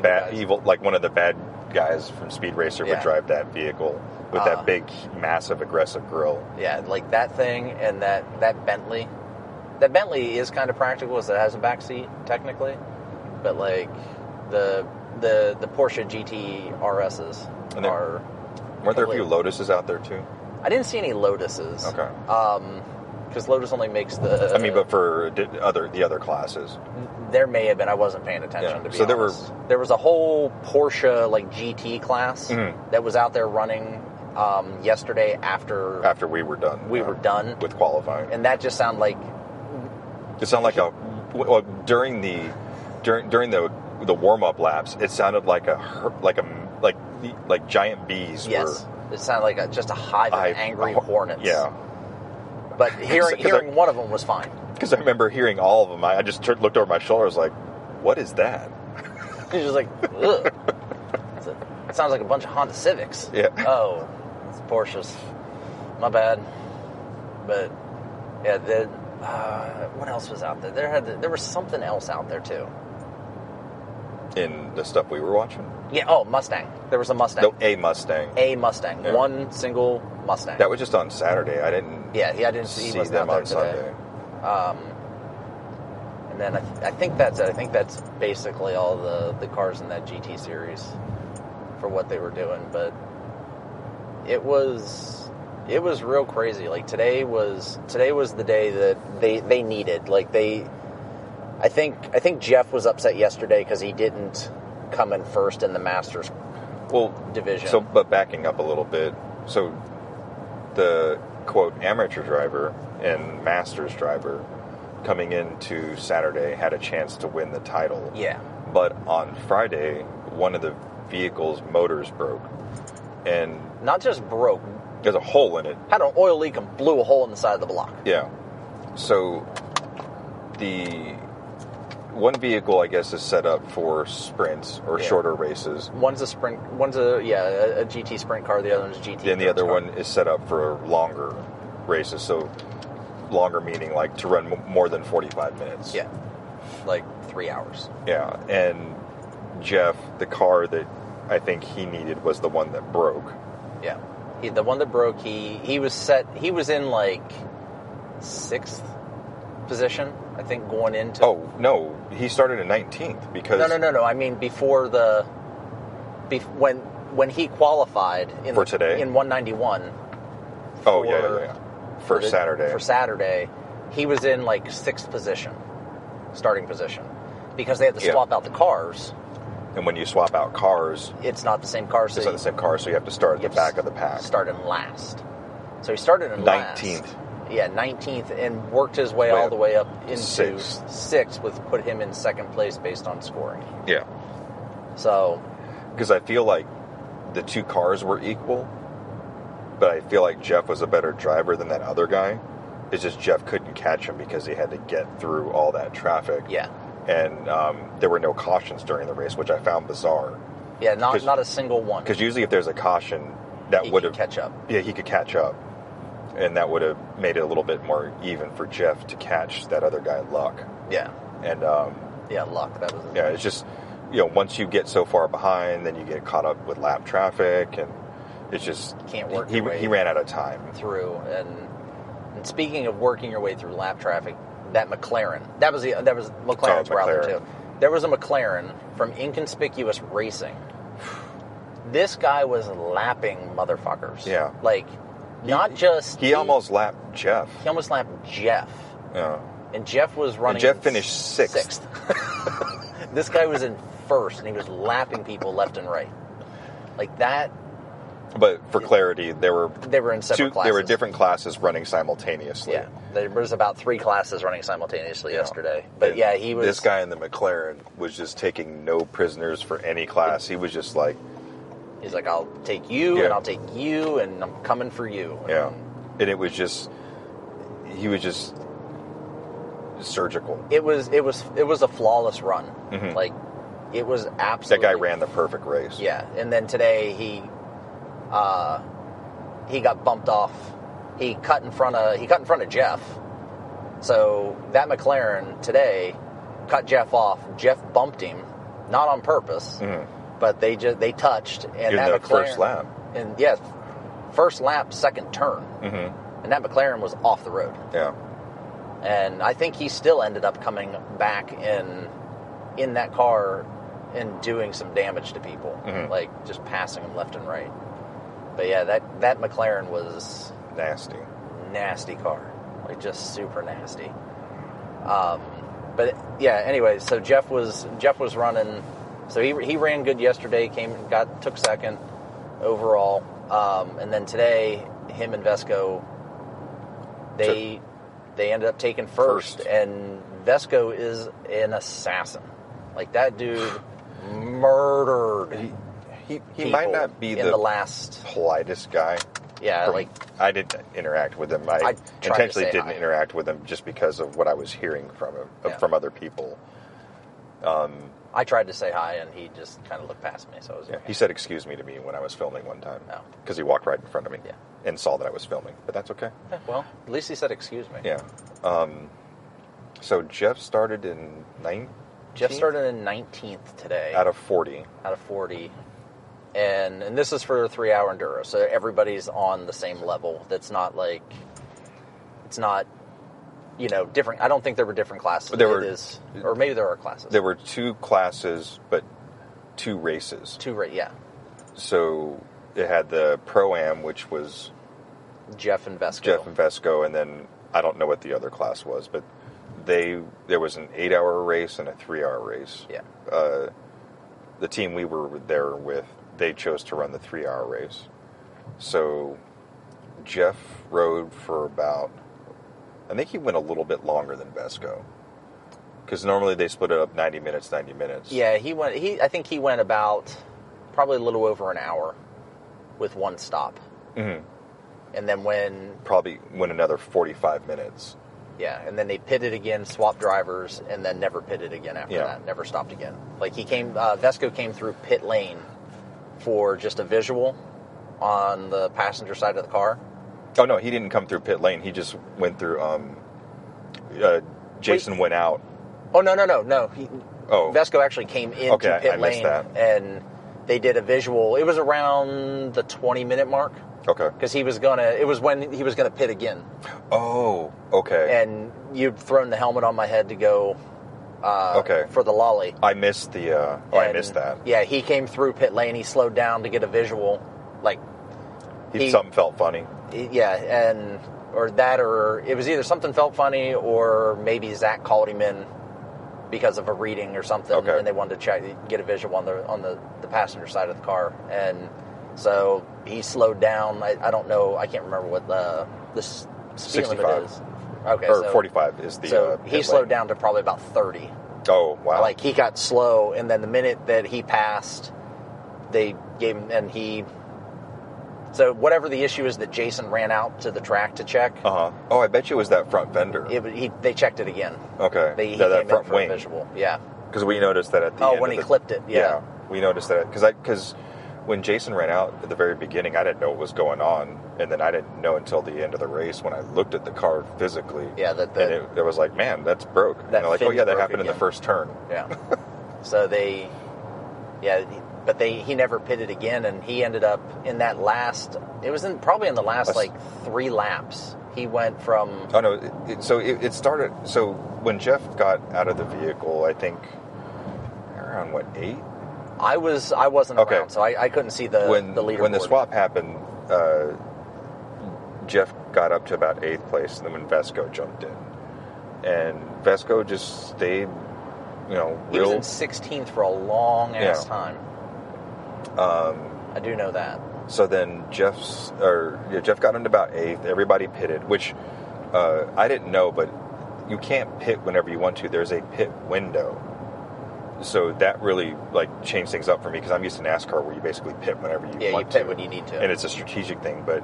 bad evil, like one of the bad guys from Speed Racer would drive that vehicle with that big, massive, aggressive grille. Yeah, like that thing and that Bentley. That Bentley is kind of practical as it has a back seat technically, but like the Porsche GT RSs weren't there a few Lotuses out there too? I didn't see any Lotuses. Okay. Because Lotus only makes the. I mean, but for the other classes, there may have been. I wasn't paying attention to be honest. There was a whole Porsche GT class that was out there running yesterday after we were done. We were done with qualifying, and that just sounded like. It sounded like during the warm up laps. It sounded like giant bees. Yes, it sounded like just a hive of angry hornets. Yeah. But hearing one of them was fine. Because I remember hearing all of them. I just looked over my shoulder. I was like, what is that? He's just like, ugh. It sounds like a bunch of Honda Civics. Yeah. Oh, it's Porsches. My bad. But, yeah, what else was out there? There was something else out there, too. In the stuff we were watching? Yeah, Mustang. There was a Mustang. No, a Mustang. A Mustang. Yeah. One single Mustang. That was just on Saturday. I didn't. Yeah, I didn't see. He wasn't them out there on today. Sunday. And then I think that's it. I think that's basically all the cars in that GT series for what they were doing. But it was real crazy. Like today was the day that they needed. Like I think Jeff was upset yesterday because he didn't come in first in the Masters division. So, but backing up a little bit, so the quote amateur driver and Masters driver coming into Saturday had a chance to win the title. Yeah. But on Friday, one of the vehicle's motors broke, and not just broke. There's a hole in it. Had an oil leak and blew a hole in the side of the block. Yeah. So the one vehicle, I guess, is set up for sprints or shorter races. One's a sprint. One's a GT sprint car. The other one's a GT. Then the other one is set up for longer races. So longer meaning like to run more than 45 minutes. Yeah. Like 3 hours. Yeah. And Jeff, the car that I think he needed was the one that broke. Yeah. The one that broke, he was in like 6th position, I think, going into... Oh, no. He started in 19th because... No. I mean, before when he qualified... For today? In 191. Oh, yeah. For Saturday. For Saturday, he was in like 6th position, starting position, because they had to swap out the cars. And when you swap out cars... It's not the same car. It's not the same car, so you have to start at the back of the pack. Start in last. So he started in 19th. last. Yeah, 19th, and worked his way all the way up into 6th, which put him in 2nd place based on scoring. Yeah. So... Because I feel like the two cars were equal, but I feel like Jeff was a better driver than that other guy. It's just Jeff couldn't catch him because he had to get through all that traffic. Yeah. And there were no cautions during the race, which I found bizarre. Yeah, not a single one. Because usually if there's a caution, that would have... catch up. Yeah, he could catch up. And that would have made it a little bit more even for Jeff to catch that other guy, Luck. Yeah. And... Luck. That was... Yeah, it's just... once you get so far behind, then you get caught up with lap traffic, and it's just... Can't work he ran out of time. Through, and speaking of working your way through lap traffic, that McLaren... McLarens were out there, too. There was a McLaren from Inconspicuous Racing. This guy was lapping motherfuckers. Yeah. Like... He almost lapped Jeff. He almost lapped Jeff. Yeah. And Jeff was running... And Jeff finished 6th. This guy was in 1st, and he was lapping people left and right. Like that... But for clarity, they were in separate classes. There were different classes running simultaneously. Yeah. There was about 3 classes running simultaneously yesterday. But and he was... This guy in the McLaren was just taking no prisoners for any class. He was just like... He's like, I'll take you, and I'll take you, and I'm coming for you. And it was just... He was just surgical. It was a flawless run. Mm-hmm. Like, it was absolutely... That guy ran the perfect race. Yeah, and then today he got bumped off. He cut in front of Jeff. So that McLaren today cut Jeff off. Jeff bumped him, not on purpose. Mm-hmm. But they touched, and that McLaren, first lap. And first lap, 2nd turn, and that McLaren was off the road. Yeah, and I think he still ended up coming back in that car and doing some damage to people, like just passing them left and right. But yeah, that McLaren was nasty car, like just super nasty. But yeah, anyway, so Jeff was running. So he ran good yesterday. Took 2nd overall, and then today him and Vesco they ended up taking first. And Vesco is an assassin. Like that dude murdered. He might not be the last politest guy. Yeah, I didn't interact with him. I intentionally didn't interact with him just because of what I was hearing from other people. I tried to say hi, and he just kind of looked past me. So he said "excuse me" to me when I was filming one time. Because he walked right in front of me and saw that I was filming. But that's okay. Yeah, well, at least he said "excuse me." Yeah. So Jeff started in 19th. Jeff started in 19th today. Out of 40. Out of 40. And this is for a 3-hour enduro, so everybody's on the same level. That's not like, it's not, different. I don't think there were different classes. Or maybe there are classes. There were 2 classes, but 2 races. Yeah. So it had the Pro-Am, which was Jeff and Vesco. And then I don't know what the other class was, but there was an 8-hour race and a 3-hour race. Yeah. The team we were there with, they chose to run the 3-hour race. So Jeff rode for about, I think he went a little bit longer than Vesco. Because normally they split it up 90 minutes. Yeah, I think he went about probably a little over an hour with one stop. Mm-hmm. And then probably went another 45 minutes. Yeah, and then they pitted again, swapped drivers, and then never pitted again after that. Never stopped again. Like Vesco came through pit lane for just a visual on the passenger side of the car. Oh no, he didn't come through pit lane. He just went through. Jason went out. Oh no! Vesco actually came into pit lane, and they did a visual. It was around the 20-minute mark. Okay. Because it was when he was gonna pit again. Oh, okay. And you'd thrown the helmet on my head to go for the lolly. I missed I missed that. Yeah, he came through pit lane, he slowed down to get a visual. Like something felt funny. Yeah, or it was either something felt funny or maybe Zach called him in because of a reading or something, and they wanted to get a visual on the passenger side of the car. And so he slowed down. I don't know. I can't remember what the speed limit is. Okay, or 45 is the. So he slowed down to probably about 30. Oh wow! Like he got slow, and then the minute that he passed, they gave him, and he. So whatever the issue is that Jason ran out to the track to check. Oh, I bet you it was that front fender. They checked it again. Okay. He came that front in for wing. A visual. Yeah. Because we noticed that at the end. Oh, when he clipped it. Yeah. We noticed that because when Jason ran out at the very beginning, I didn't know what was going on, and then I didn't know until the end of the race when I looked at the car physically. Yeah, and it was like, man, that's broke. And they're like, oh yeah, that happened in the first turn. Yeah. So he never pitted again, and he ended up in that last. It was probably in the last 3 laps. He went from. Oh no! It started. So when Jeff got out of the vehicle, I think around 8. I wasn't around, so I couldn't see the leaderboard. When the swap happened, Jeff got up to about 8th place, and then when Vesco jumped in, and Vesco just stayed, he was in 16th for a long ass time. I do know that. So then Jeff got into about 8th. Everybody pitted, which I didn't know, but you can't pit whenever you want to. There's a pit window. So that really changed things up for me because I'm used to NASCAR where you basically pit whenever you want to. Yeah, you pit when you need to. And it's a strategic thing, but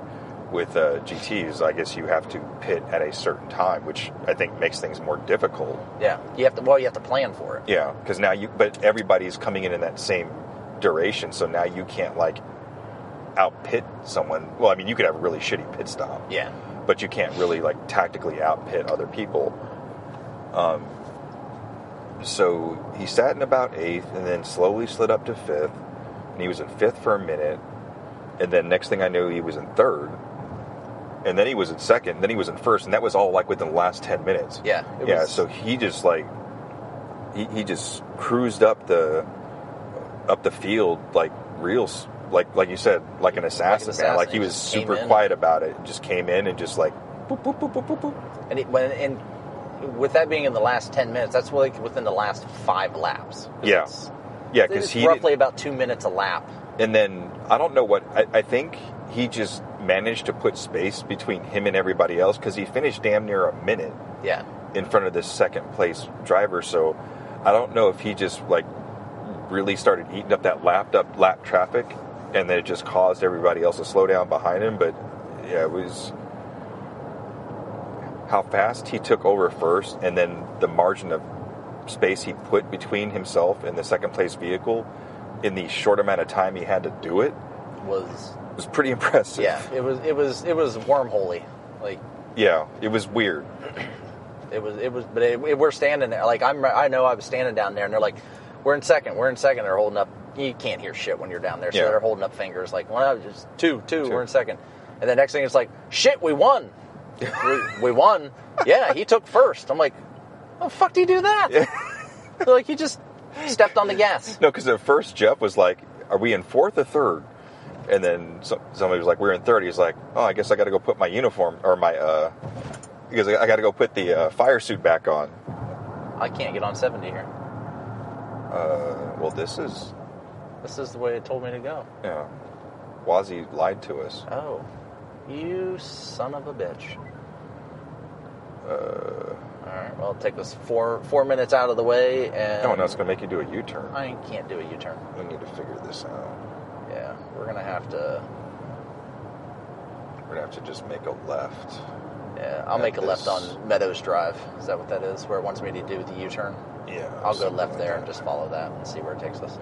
with GTs, I guess you have to pit at a certain time, which I think makes things more difficult. Yeah, you have to plan for it. Yeah, because but everybody's coming in that same duration, so now you can't out-pit someone. Well, I mean, you could have a really shitty pit stop. Yeah. But you can't really tactically out-pit other people. So he sat in about 8th and then slowly slid up to 5th. And he was in 5th for a minute. And then next thing I knew, he was in 3rd. And then he was in 2nd. And then he was in 1st. And that was all within the last 10 minutes. Yeah. So he just he just cruised up the field real, like you said, like an assassin, man. Like he was super quiet about it. Just came in and just boop, boop, boop, boop, boop, boop. And with that being in the last 10 minutes, that's within the last 5 laps. Yeah. Because it's roughly about 2 minutes a lap. And then I don't know what I think he just managed to put space between him and everybody else because he finished damn near a minute. Yeah. In front of this 2nd place driver, so I don't know if he just really started eating up that lap traffic, and then it just caused everybody else to slow down behind him. But yeah, it was how fast he took over first, and then the margin of space he put between himself and the 2nd place vehicle in the short amount of time he had to do it was pretty impressive. Yeah, it was wormholey. Yeah, it was weird. we're standing there. Like, I know I was standing down there, and they're like, we're in second. They're holding up. You can't hear shit when you're down there, so they're holding up fingers like, well, just two, we're in second. And the next thing is like, shit, we won. we won. Yeah, he took first. I'm like, how the fuck do you do that? So, like, he just stepped on the gas. No, because at first Jeff was like, are we in fourth or third? And then somebody was like, we're in third. He's like, oh, I guess I got to go put my uniform, or my, because I got to go put the fire suit back on. I can't get on 70 here. Well, this is the way it told me to go. Yeah. Wazzy lied to us. Oh. You son of a bitch. Alright, well, it'll take us 4 minutes out of the way, and... No, it's going to make you do a U-turn. I can't do a U-turn. We need to figure this out. Yeah, we're going to have to... We're going to have to just make a left. Yeah, I'll make a left on Meadows Drive. Is that what that is, where it wants me to do the U-turn? Yeah. I'll go left there and just follow that and see where it takes us.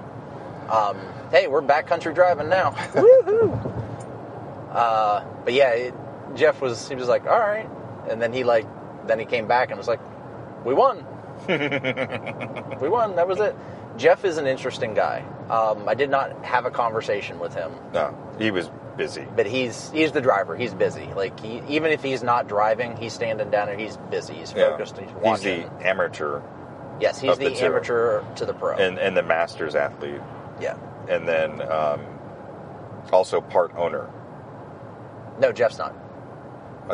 Hey, we're backcountry driving now. Woohoo! But yeah, Jeff was like, all right. And then he came back and was like, we won. We won. That was it. Jeff is an interesting guy. I did not have a conversation with him. No, he was busy. But he's the driver. He's busy. Like, even if he's not driving, he's standing down there. He's busy. He's focused. He's watching. He's the amateur. Yes, he's the amateur to the pro. And the Masters athlete. Yeah. And then also part owner. No, Jeff's not.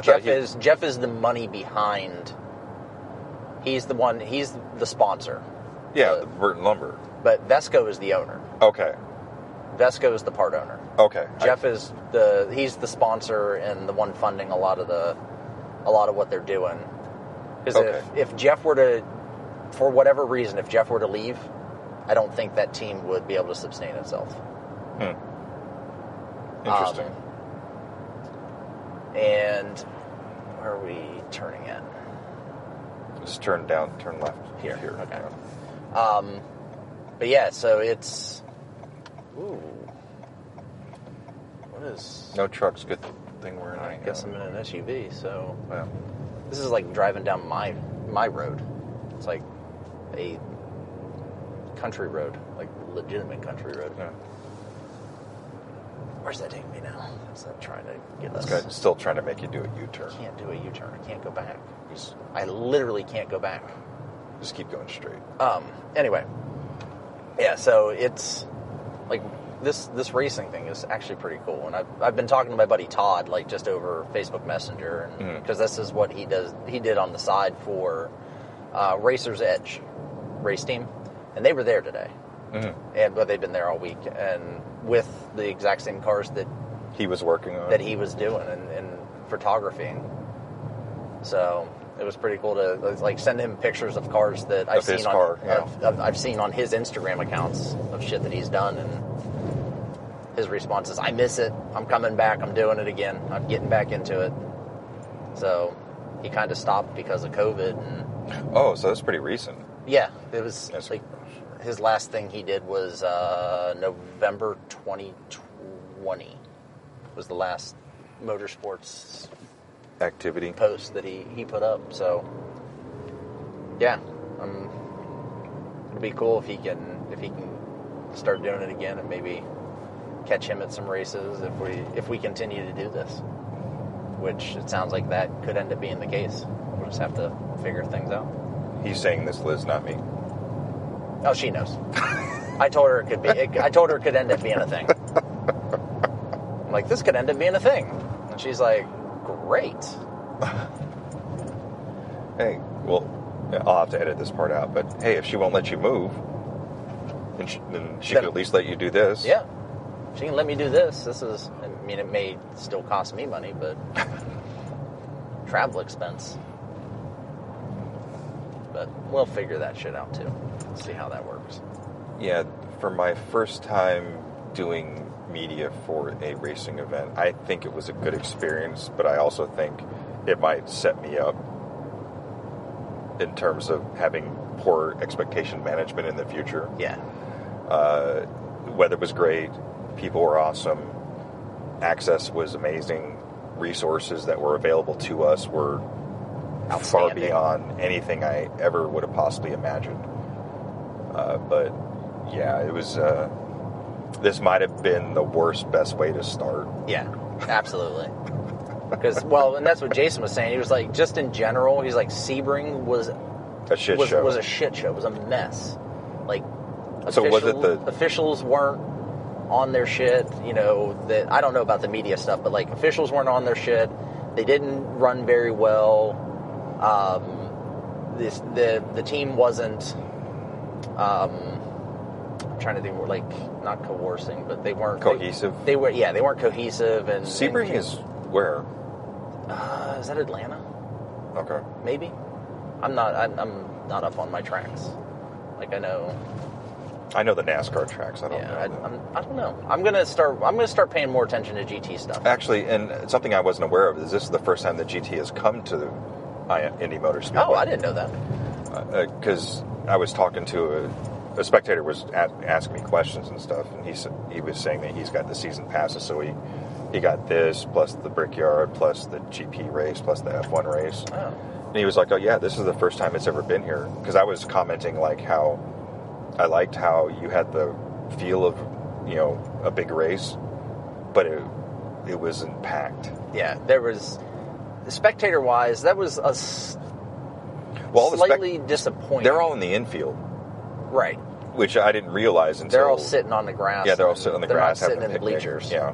Jeff is the money behind. He's the sponsor. Yeah, the Burton Lumber. But Vesco is the owner. Okay. Vesco is the part owner. Okay. Jeff is he's the sponsor and the one funding a lot of what they're doing. Because if Jeff were to, for whatever reason, if Jeff were to leave, I don't think that team would be able to sustain itself. Interesting. And where are we turning at? Just turn left. Here. Okay. Yeah. But yeah, so it's... Ooh. What is... No trucks, good thing we're in. I guess I'm in an SUV, so... Yeah. This is like driving down my road. It's like a country road, like legitimate country road. Yeah. Where's that taking me now? Is that trying to get us? This guy's still trying to make you do a U-turn. I can't do a U-turn. I can't go back. I literally can't go back. Just keep going straight. Anyway. Yeah, so it's like this racing thing is actually pretty cool. And I've been talking to my buddy Todd, like, just over Facebook Messenger, and because this is what he does. He did on the side for Racer's Edge race team, and they were there today. But they've been there all week, and with the exact same cars that he was working on, that he was doing and photographing. So it was pretty cool to, like, send him pictures of cars that I've seen I've seen on his Instagram accounts of shit that he's done, and his response is, "I miss it. I'm coming back. I'm doing it again. I'm getting back into it." So he kind of stopped because of COVID. And, so that's pretty recent. Yeah, it was his last thing he did was November 2020 was the last motorsports activity post that he put up. So yeah, it'll be cool if he can start doing it again, and maybe catch him at some races if we continue to do this, which it sounds like that could end up being the case. We'll just have to figure things out. He's saying this, Liz, not me. Oh, she knows. I told her it could be. I told her it could end up being a thing. I'm like, this could end up being a thing, and she's like, great. Hey, well, I'll have to edit this part out, but hey, if she won't let you move, then she could at least let you do this. Yeah, she can let me do this. I mean, it may still cost me money, but travel expense. But we'll figure that shit out too. See how that works. Yeah, for my first time doing media for a racing event, I think it was a good experience, but I also think it might set me up in terms of having poor expectation management in the future. Yeah. Weather was great. People were awesome. Access was amazing. Resources that were available to us were outstanding. beyond anything I ever would have possibly imagined. But yeah, it was. This might have been the best way to start. Yeah, absolutely. Because and that's what Jason was saying. He was like, just in general, he's like, Sebring was A shit show. Was a shit show. It was a mess. Like, so was it the officials weren't on their shit? You know, that I don't know about the media stuff, but like officials weren't on their shit. They didn't run very well. The team wasn't. I'm trying to think, more like not coercing, but they weren't cohesive. They weren't cohesive. And Sebring is where? Is that Atlanta? Okay, maybe. I'm not up on my tracks. Like I know the NASCAR tracks. I don't know. I don't know. I'm gonna start paying more attention to GT stuff. Actually, and something I wasn't aware of is this is the first time that GT has come to Indy Motor Speedway. Oh, I didn't know that. Because I was talking to a spectator was asking me questions and stuff, and he was saying that he's got the season passes, so he got this plus the Brickyard plus the GP race plus the F1 race. Oh. And he was like, "Oh yeah, this is the first time it's ever been here." Because I was commenting like how I liked how you had the feel of a big race, but it wasn't packed. Yeah, there was spectator wise. That was a slightly disappointing. They're all in the infield. Right. Which I didn't realize until... They're all sitting on the grass. Yeah, they're all sitting on the grass. They're not sitting in the bleachers. Yeah.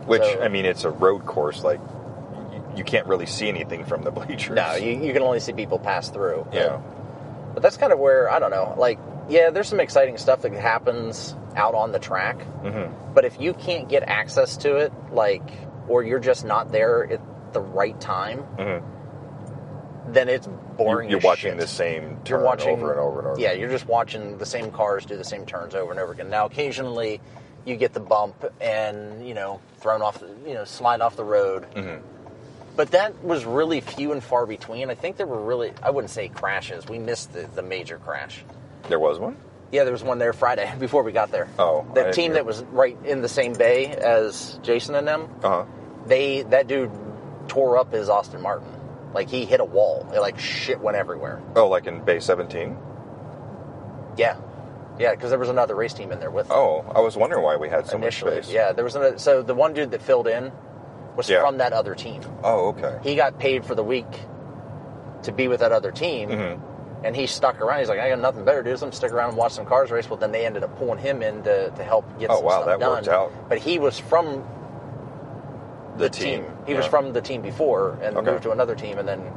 Which, I mean, it's a road course. Like, you can't really see anything from the bleachers. No, you can only see people pass through. Yeah. But that's kind of where, I don't know, like, yeah, there's some exciting stuff that happens out on the track. Mm-hmm. But if you can't get access to it, like, or you're just not there at the right time... Mm-hmm. then it's boring. You're watching the same turn over and over and over. Yeah, you're just watching the same cars do the same turns over and over again. Now, occasionally, you get the bump and thrown off, slide off the road. Mm-hmm. But that was really few and far between. I think there were I wouldn't say crashes. We missed the major crash. There was one? Yeah, there was one there Friday before we got there. Oh, the team that was right in the same bay as Jason and them. Uh-huh. That dude tore up his Aston Martin. Like, he hit a wall. Like, shit went everywhere. Oh, like in Bay 17? Yeah. Yeah, because there was another race team in there with them. Oh, I was wondering why we had so much space. Yeah, there was another... So, the one dude that filled in was from that other team. Oh, okay. He got paid for the week to be with that other team, and he stuck around. He's like, I got nothing better to do, so I'm stick around and watch some cars race. Well, then they ended up pulling him in to help get some stuff done. Oh, wow, that worked out. But he was from... the team. He was from the team before and moved to another team and then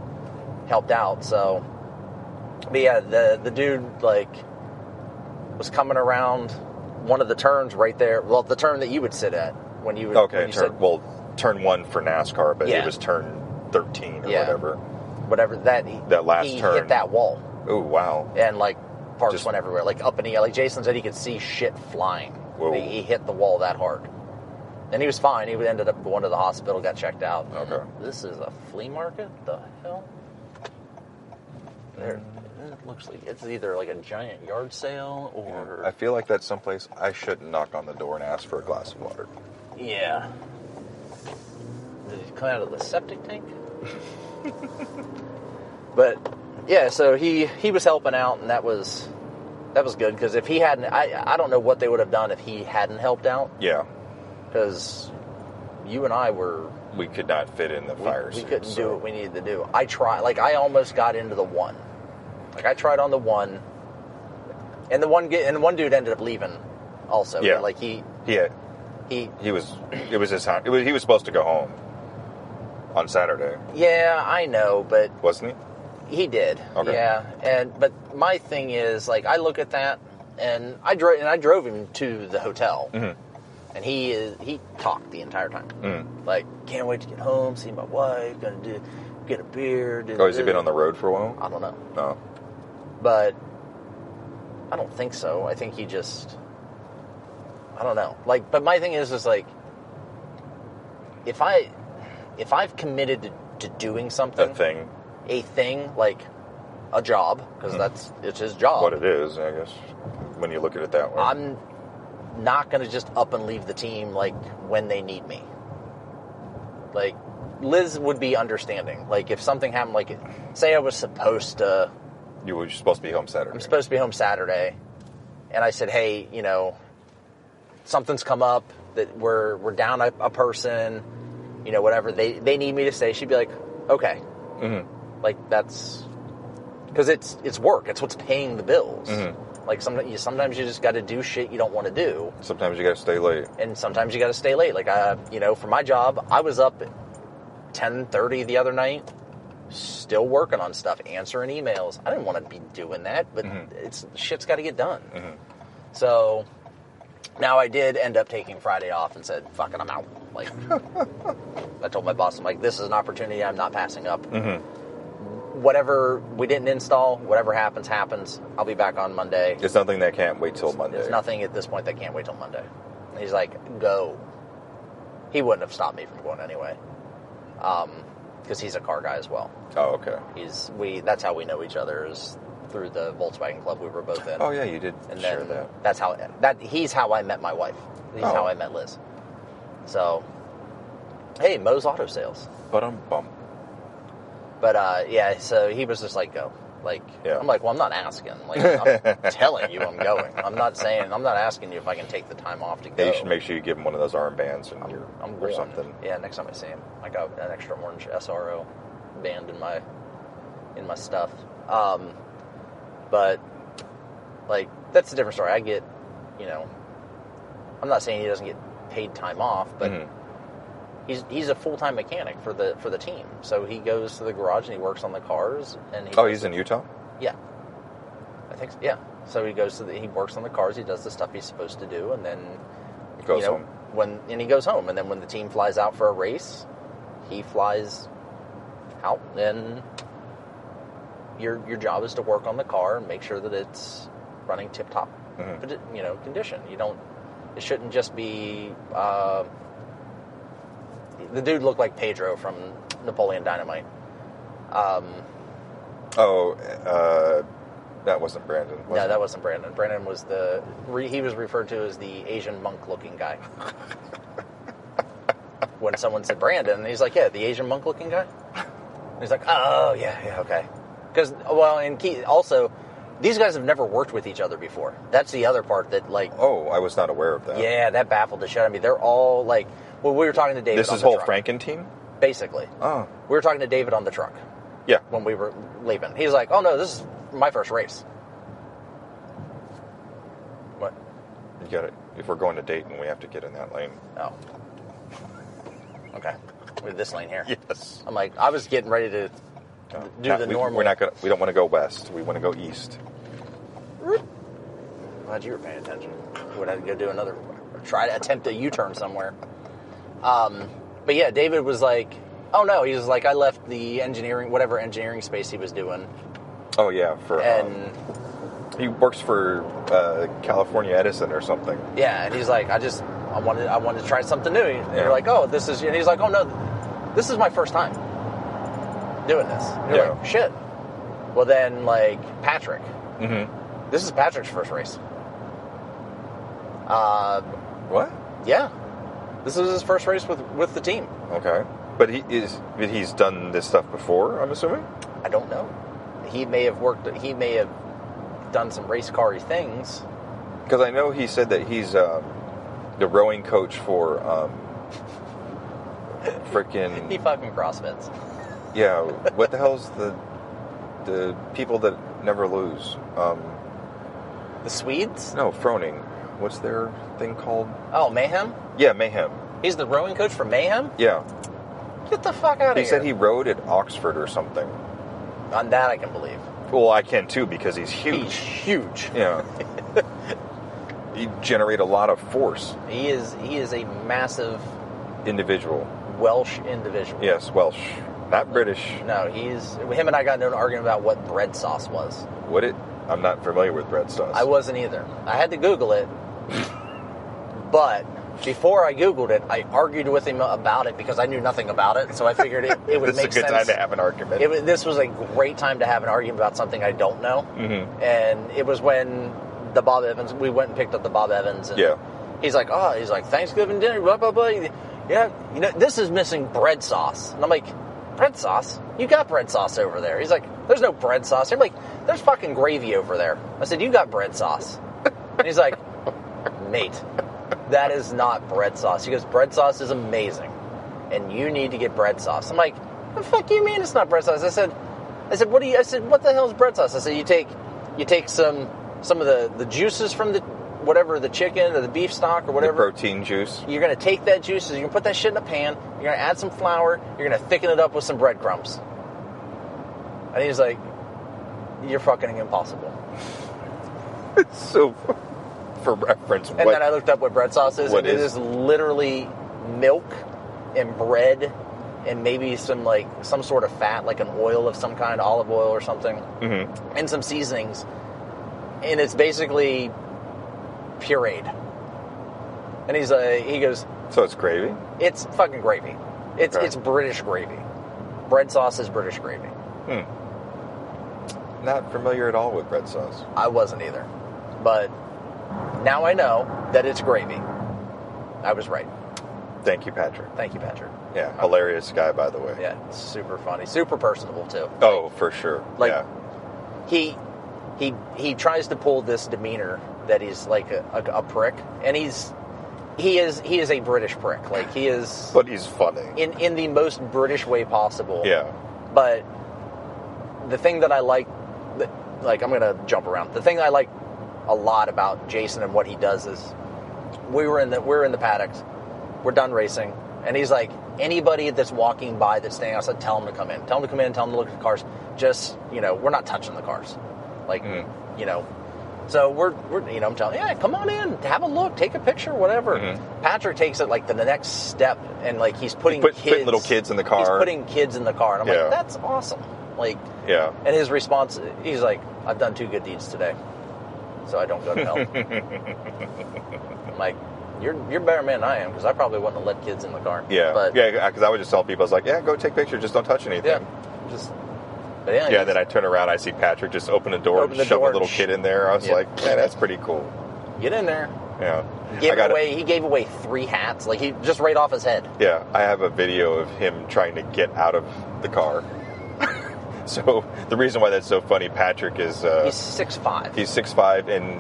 helped out. So, but yeah, the dude was coming around one of the turns right there. Well, the turn that you would sit at when you would. Okay, turn 1 for NASCAR, but it was turn 13 or whatever. Whatever that last turn hit that wall. Oh wow! And parts went everywhere, up in the air. Like Jason said, he could see shit flying. Whoa. He hit the wall that hard. And he was fine. He ended up going to the hospital, got checked out. Okay. This is a flea market? The hell? There, it looks like it's either like a giant yard sale or... Yeah, I feel like that's someplace I shouldn't knock on the door and ask for a glass of water. Yeah. Did he come out of the septic tank? But, yeah, so he was helping out, and that was good, because if he hadn't... I don't know what they would have done if he hadn't helped out. Yeah. Because you and I were... We could not fit in the fire suit. We couldn't do what we needed to do. I tried. I almost got into the one. I tried on the one. And the one dude ended up leaving also. Yeah. It was his time. He was supposed to go home on Saturday. Yeah, I know, but... Wasn't he? He did. Okay. Yeah. But my thing is, I look at that, and I drove him to the hotel. Mm-hmm. And he talked the entire time. Mm. Can't wait to get home, see my wife, get a beer. Has he been on the road for a while? I don't know. No. But I don't think so. I think he just... I don't know. But my thing is if I've committed to doing something... A thing, a job, because it's his job. What it is, I guess, when you look at it that way. I'm not going to just up and leave the team when they need me. Liz would be understanding. Like, if something happened, like, say I was supposed to... You were supposed to be home Saturday. I'm supposed to be home Saturday, and I said, hey, you know, something's come up, that we're down a person, you know, whatever, they need me to stay. She'd be like, okay. Mm-hmm. Like, that's... Because it's work. It's what's paying the bills. Mm-hmm. Like, sometimes you just got to do shit you don't want to do. Sometimes you got to stay late. And sometimes you got to stay late. Like, you know, for my job, I was up at 10:30 the other night, still working on stuff, answering emails. I didn't want to be doing that, but shit's got to get done. Mm-hmm. So now I did end up taking Friday off and said, fuck it, I'm out. Like, I told my boss, I'm like, this is an opportunity I'm not passing up. Mm-hmm. Whatever we didn't install, whatever happens. I'll be back on Monday. It's nothing that can't wait till Monday. There's nothing at this point that can't wait till Monday. And he's like, go. He wouldn't have stopped me from going anyway. Because he's a car guy as well. Oh, okay. That's how we know each other, is through the Volkswagen club we were both in. Oh yeah, you did and share then that. He's how I met my wife. He's how I met Liz. So, hey, Mo's Auto Sales. Bum. But yeah, so he was just like, go. Like, yeah. I'm like, well, I'm not asking. Like, I'm telling you I'm going. I'm not asking you if I can take the time off to go. Yeah, you should make sure you give him one of those armbands or something. Yeah, next time I see him. I got an extra orange SRO band in my stuff. But, like, that's a different story. I get, you know, I'm not saying he doesn't get paid time off, but he's a full-time mechanic for the team. So he goes to the garage and he works on the cars. And he's in Utah? Yeah. I think so, yeah. So he works on the cars, he does the stuff he's supposed to do, and then he goes home. He goes home, and then when the team flies out for a race, he flies out, and your job is to work on the car and make sure that it's running tip-top condition. It shouldn't just be the dude looked like Pedro from Napoleon Dynamite. That wasn't Brandon. No, that wasn't Brandon. Brandon was he was referred to as the Asian monk-looking guy. When someone said Brandon, he's like, yeah, the Asian monk-looking guy? And he's like, oh, yeah, okay. Because, also, these guys have never worked with each other before. That's the other part that, like... Oh, I was not aware of that. Yeah, that baffled the shit out of me. They're all, like... Well, we were talking to David This is whole Franken team? Basically. Oh. We were talking to David on the truck. Yeah. When we were leaving. He's like, oh, no, this is my first race. What? You got it. If we're going to Dayton, we have to get in that lane. Oh. Okay. With this lane here. Yes. I'm like, I was getting ready to do the normal... We don't want to go west. We want to go east. Glad you were paying attention. Would have to go try to attempt a U-turn somewhere. But yeah, David was like, oh no, he was like, I left the whatever engineering space he was doing. Oh yeah, he works for California Edison or something. Yeah, and he's like, I wanted to try something new. And you're like, oh, and he's like, oh no, this is my first time doing this. And you're like, shit. Well then, like, Patrick. Mm-hmm. This is Patrick's first race. What? Yeah. This is his first race with the team. Okay. But he's done this stuff before, I'm assuming? I don't know. He may have done some race car-y things. Because I know he said that he's the rowing coach for frickin'... He fucking CrossFits. Yeah. What the hell's the people that never lose? The Swedes? No, Froning. What's their thing called? Oh, Mayhem? Yeah, Mayhem. He's the rowing coach for Mayhem? Yeah. Get the fuck out of here. He said he rowed at Oxford or something. On that I can believe. Well, I can too, because he's huge. He's huge. Yeah. He generate a lot of force. He is a massive... individual. Welsh individual. Yes, Welsh. Not British. No, him and I got into an argument about what bread sauce was. I'm not familiar with bread sauce. I wasn't either. I had to Google it. But before I Googled it, I argued with him about it because I knew nothing about it. So I figured it would make sense. This is a good time to have an argument. This was a great time to have an argument about something I don't know. Mm-hmm. And it was when we went and picked up the Bob Evans. And he's like, Thanksgiving dinner, blah, blah, blah. yeah, this is missing bread sauce. And I'm like, bread sauce? You got bread sauce over there. He's like, there's no bread sauce. I'm like, there's fucking gravy over there. I said, you got bread sauce. And he's like, mate, that is not bread sauce. He goes, bread sauce is amazing, and you need to get bread sauce. I'm like, the fuck you mean it's not bread sauce? I said, what the hell is bread sauce? I said, you take some of the juices from the chicken or the beef stock or whatever. The protein juice. You're going to take that juice, you're going to put that shit in a pan, you're going to add some flour, you're going to thicken it up with some breadcrumbs. And he's like, you're fucking impossible. So, for reference, and then I looked up what bread sauce is, and it is literally milk and bread and maybe some sort of fat, like an oil of some kind, olive oil or something, and some seasonings. And it's basically pureed. And he goes, so it's gravy? It's fucking gravy. It's British gravy. Bread sauce is British gravy. Not familiar at all with bread sauce. I wasn't either. But now I know that it's gravy. I was right. Thank you, Patrick. Thank you, Patrick. Yeah, hilarious guy, by the way. Yeah, super funny. Super personable, too. Oh, for sure. Yeah. He tries to pull this demeanor that he's like a prick, and he is a British prick. Like, he is... But he's funny. In the most British way possible. Yeah. But the thing that I like, I'm going to jump around. The thing I like a lot about Jason and what he does is we're in the paddocks. We're done racing. And he's like, anybody that's walking by that's staying outside, tell them to come in. Tell them to come in, tell them to look at the cars. Just, we're not touching the cars. So we're I'm telling you, yeah, come on in, have a look, take a picture, whatever. Patrick takes it like the next step, and like he's putting little kids in the car. He's putting kids in the car. And I'm like, that's awesome. Like, yeah. And his response, he's like, I've done 2 good deeds today, so I don't go to hell. I'm like, you're a better man than I am, because I probably wouldn't have let kids in the car. Yeah, because I would just tell people, I was like, yeah, go take pictures, just don't touch anything. Yeah, then I turn around, I see Patrick just open the door and shove a little kid in there. I was like, man, that's pretty cool. Get in there. Yeah. He gave away 3 hats, like he just right off his head. Yeah, I have a video of him trying to get out of the car. So the reason why that's so funny, Patrick is... he's 6'5". He's 6'5", and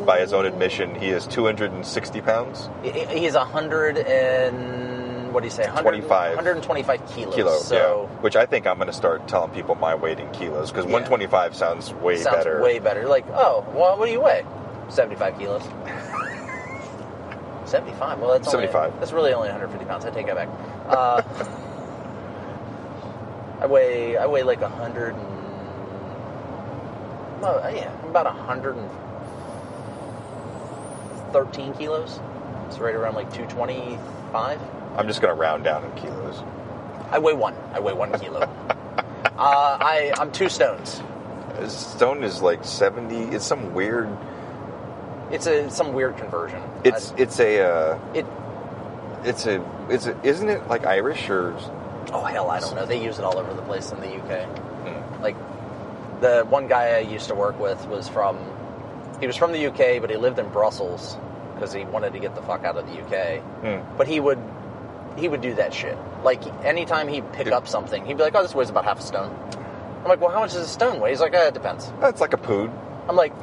by his own admission, he is 260 pounds. He's 125 kilos. So, yeah. Which I think I'm going to start telling people my weight in kilos, because 125 sounds way better. Way better. Like, oh, well, what do you weigh? 75 kilos. 75? Well, that's 75. That's really only 150 pounds. I take that back. I weigh like 100 and... Well, yeah, I'm about 113 kilos. It's right around like 225. I'm just going to round down in kilos. I weigh 1 kilo. I'm 2 stones. A stone is like 70. It's some weird... some weird conversion. Isn't it like Irish or... Oh, hell, I don't know. They use it all over the place in the UK. Like, the one guy I used to work with was from the UK, but he lived in Brussels because he wanted to get the fuck out of the UK. But he would do that shit. Like, anytime he'd pick up something, he'd be like, oh, this weighs about half a stone. I'm like, well, how much does a stone weigh? He's like, it depends. That's like a pood. I'm like,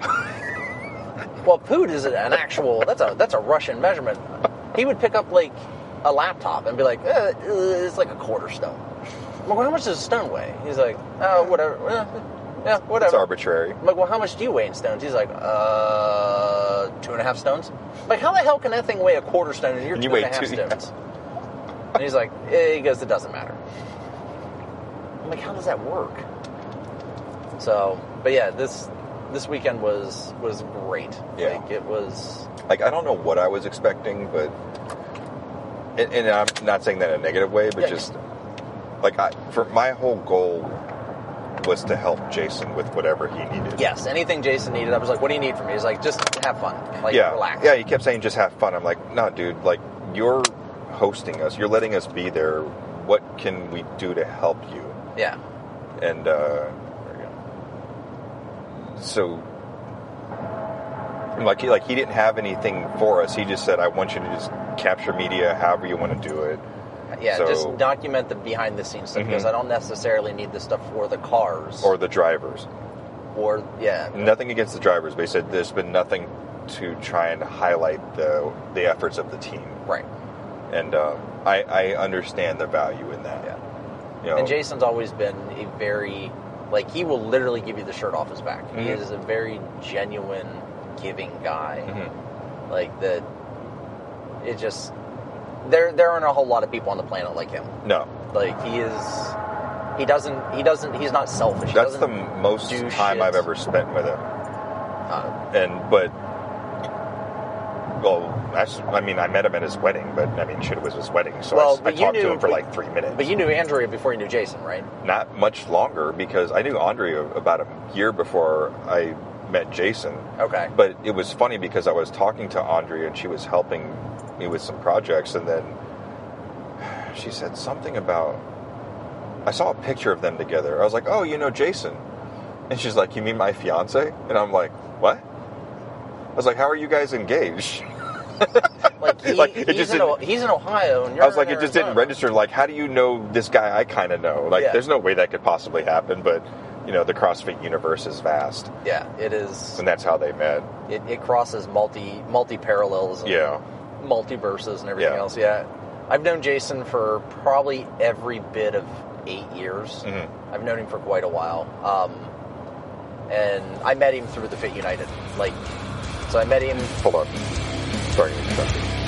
well, pood is an actual, that's a Russian measurement. He would pick up, like, a laptop and be like, it's like a quarter stone. I'm like, well, how much does a stone weigh? He's like, oh, whatever. Yeah, whatever. It's arbitrary. I'm like, well, how much do you weigh in stones? He's like, 2.5 stones. I'm like, how the hell can that thing weigh a quarter stone and you're 2.5 stones? Yeah. And he's like, he goes, it doesn't matter. I'm like, how does that work? So, but yeah, this weekend was great. Yeah. Like, it was... Like, I don't know what I was expecting, but... And I'm not saying that in a negative way, but just... Like, for my whole goal was to help Jason with whatever he needed. Yes, anything Jason needed, I was like, what do you need from me? He's like, just have fun. Like, relax. Yeah, he kept saying, just have fun. I'm like, no, dude, like, you're hosting us. You're letting us be there. What can we do to help you? Yeah. And, so Like he didn't have anything for us. He just said, I want you to just capture media however you want to do it. Yeah, so, just document the behind-the-scenes stuff, because I don't necessarily need the stuff for the cars. Or the drivers. Or, yeah. Nothing against the drivers, but he said there's been nothing to try and highlight the efforts of the team. Right. And I understand the value in that. Yeah. You know, and Jason's always been a very, like, he will literally give you the shirt off his back. He is a very genuine, giving guy. Like, that, it just... There aren't a whole lot of people on the planet like him. No. Like, he's not selfish. That's the most time I've ever spent with him. I met him at his wedding, but, it was his wedding, so I talked to him for like 3 minutes. But you knew Andrea before you knew Jason, right? Not much longer, because I knew Andrea about a year before I met Jason. Okay. But it was funny because I was talking to Andrea, and she was helping me with some projects, and then she said something about, I saw a picture of them together. I was like, oh, you know Jason. And she's like, you mean my fiance? And I'm like, what? I was like, how are you guys engaged? He's in Ohio, and you're I was like, in it just Arizona. didn't register. Like, how do you know this guy I kind of know? Like, there's no way that could possibly happen, but, the CrossFit universe is vast. Yeah, it is. And that's how they met. It crosses multi-parallels and multiverses and everything else, I've known Jason for probably every bit of 8 years. I've known him for quite a while. And I met him through the Fit United. So I met him... Hold on. Sorry to interrupt you.